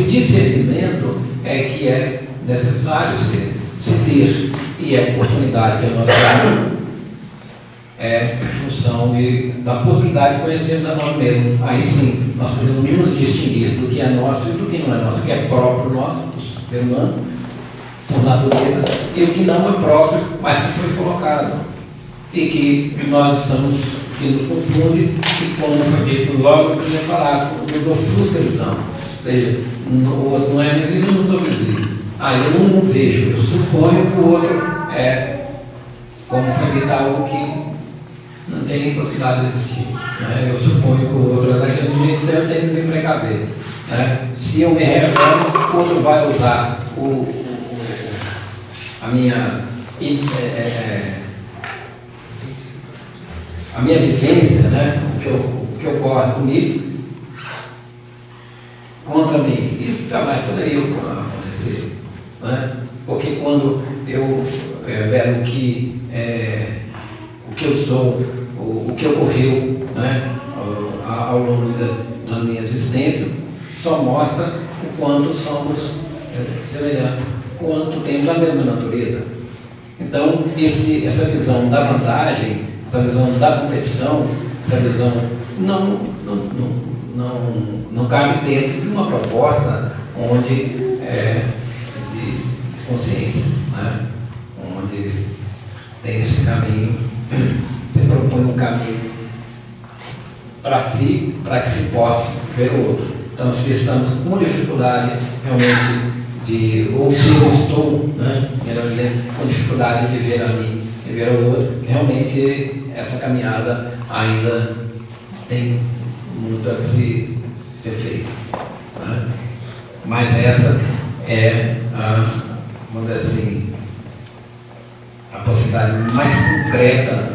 discernimento é que é necessário se ter, e a oportunidade que nós temos é em função da possibilidade de conhecermos a nós mesmos. Aí sim, nós podemos nos distinguir do que é nosso e do que não é nosso, o que é próprio nosso, do ser humano, por natureza, e o que não é próprio, mas que foi colocado. E que nós estamos, que nos confunde, e como foi dito logo no primeiro parágrafo, nos ofusca a visão. Ou seja, o outro não é visível, não sou visível. Aí eu não vejo, eu suponho que o outro é, como foi dito, algo que não tem possibilidade de existir. Né? Eu suponho que o outro é daquele jeito, então eu tenho que me precaver. Né? Se eu me revelo, o outro vai usar a minha vivência, né? o que ocorre comigo, contra mim. Isso jamais poderia acontecer. Né? Porque quando eu revelo o que eu sou, o que ocorreu, né? ao longo da minha existência, só mostra o quanto somos semelhantes, o quanto temos a mesma natureza. Então, essa visão da vantagem, essa visão da competição, essa visão não cabe dentro de uma proposta onde de consciência, né? Onde tem esse caminho, se propõe um caminho para si, para que se possa ver o outro. Então, se estamos com dificuldade realmente ou se eu estou, né, com dificuldade de ver a mim e ver o outro, realmente essa caminhada ainda tem muito a ser feita. Né? Mas essa é vamos dizer assim, a possibilidade mais concreta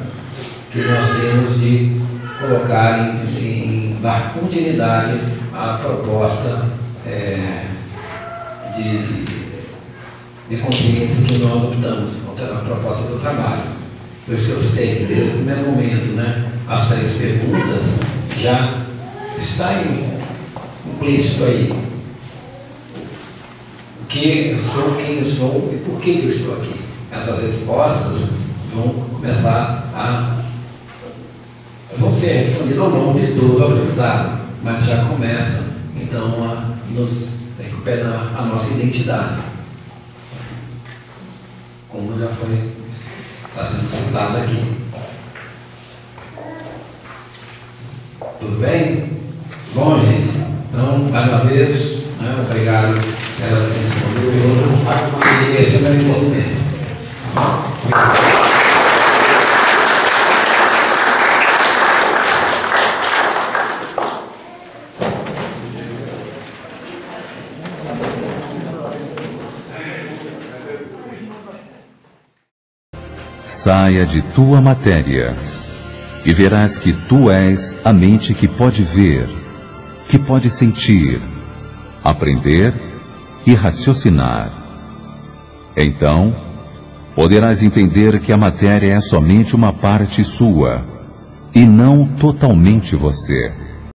que nós temos de colocar em dar continuidade à proposta de consciência que nós optamos, a proposta do trabalho. Por isso que eu citei que desde o primeiro momento, né, as 3 perguntas já está implícito aí. O que eu sou, quem eu sou e por que eu estou aqui. Essas respostas vão começar vão ser respondidas ao longo de todo o aprendizado, mas já começa então a nos recuperar a nossa identidade, como já está sendo citado aqui. Tudo bem? Bom, gente, então, mais uma vez, né, obrigado pela atenção e esse é o meu envolvimento. Saia de tua matéria e verás que tu és a mente que pode ver, que pode sentir, aprender e raciocinar. Então, poderás entender que a matéria é somente uma parte sua e não totalmente você.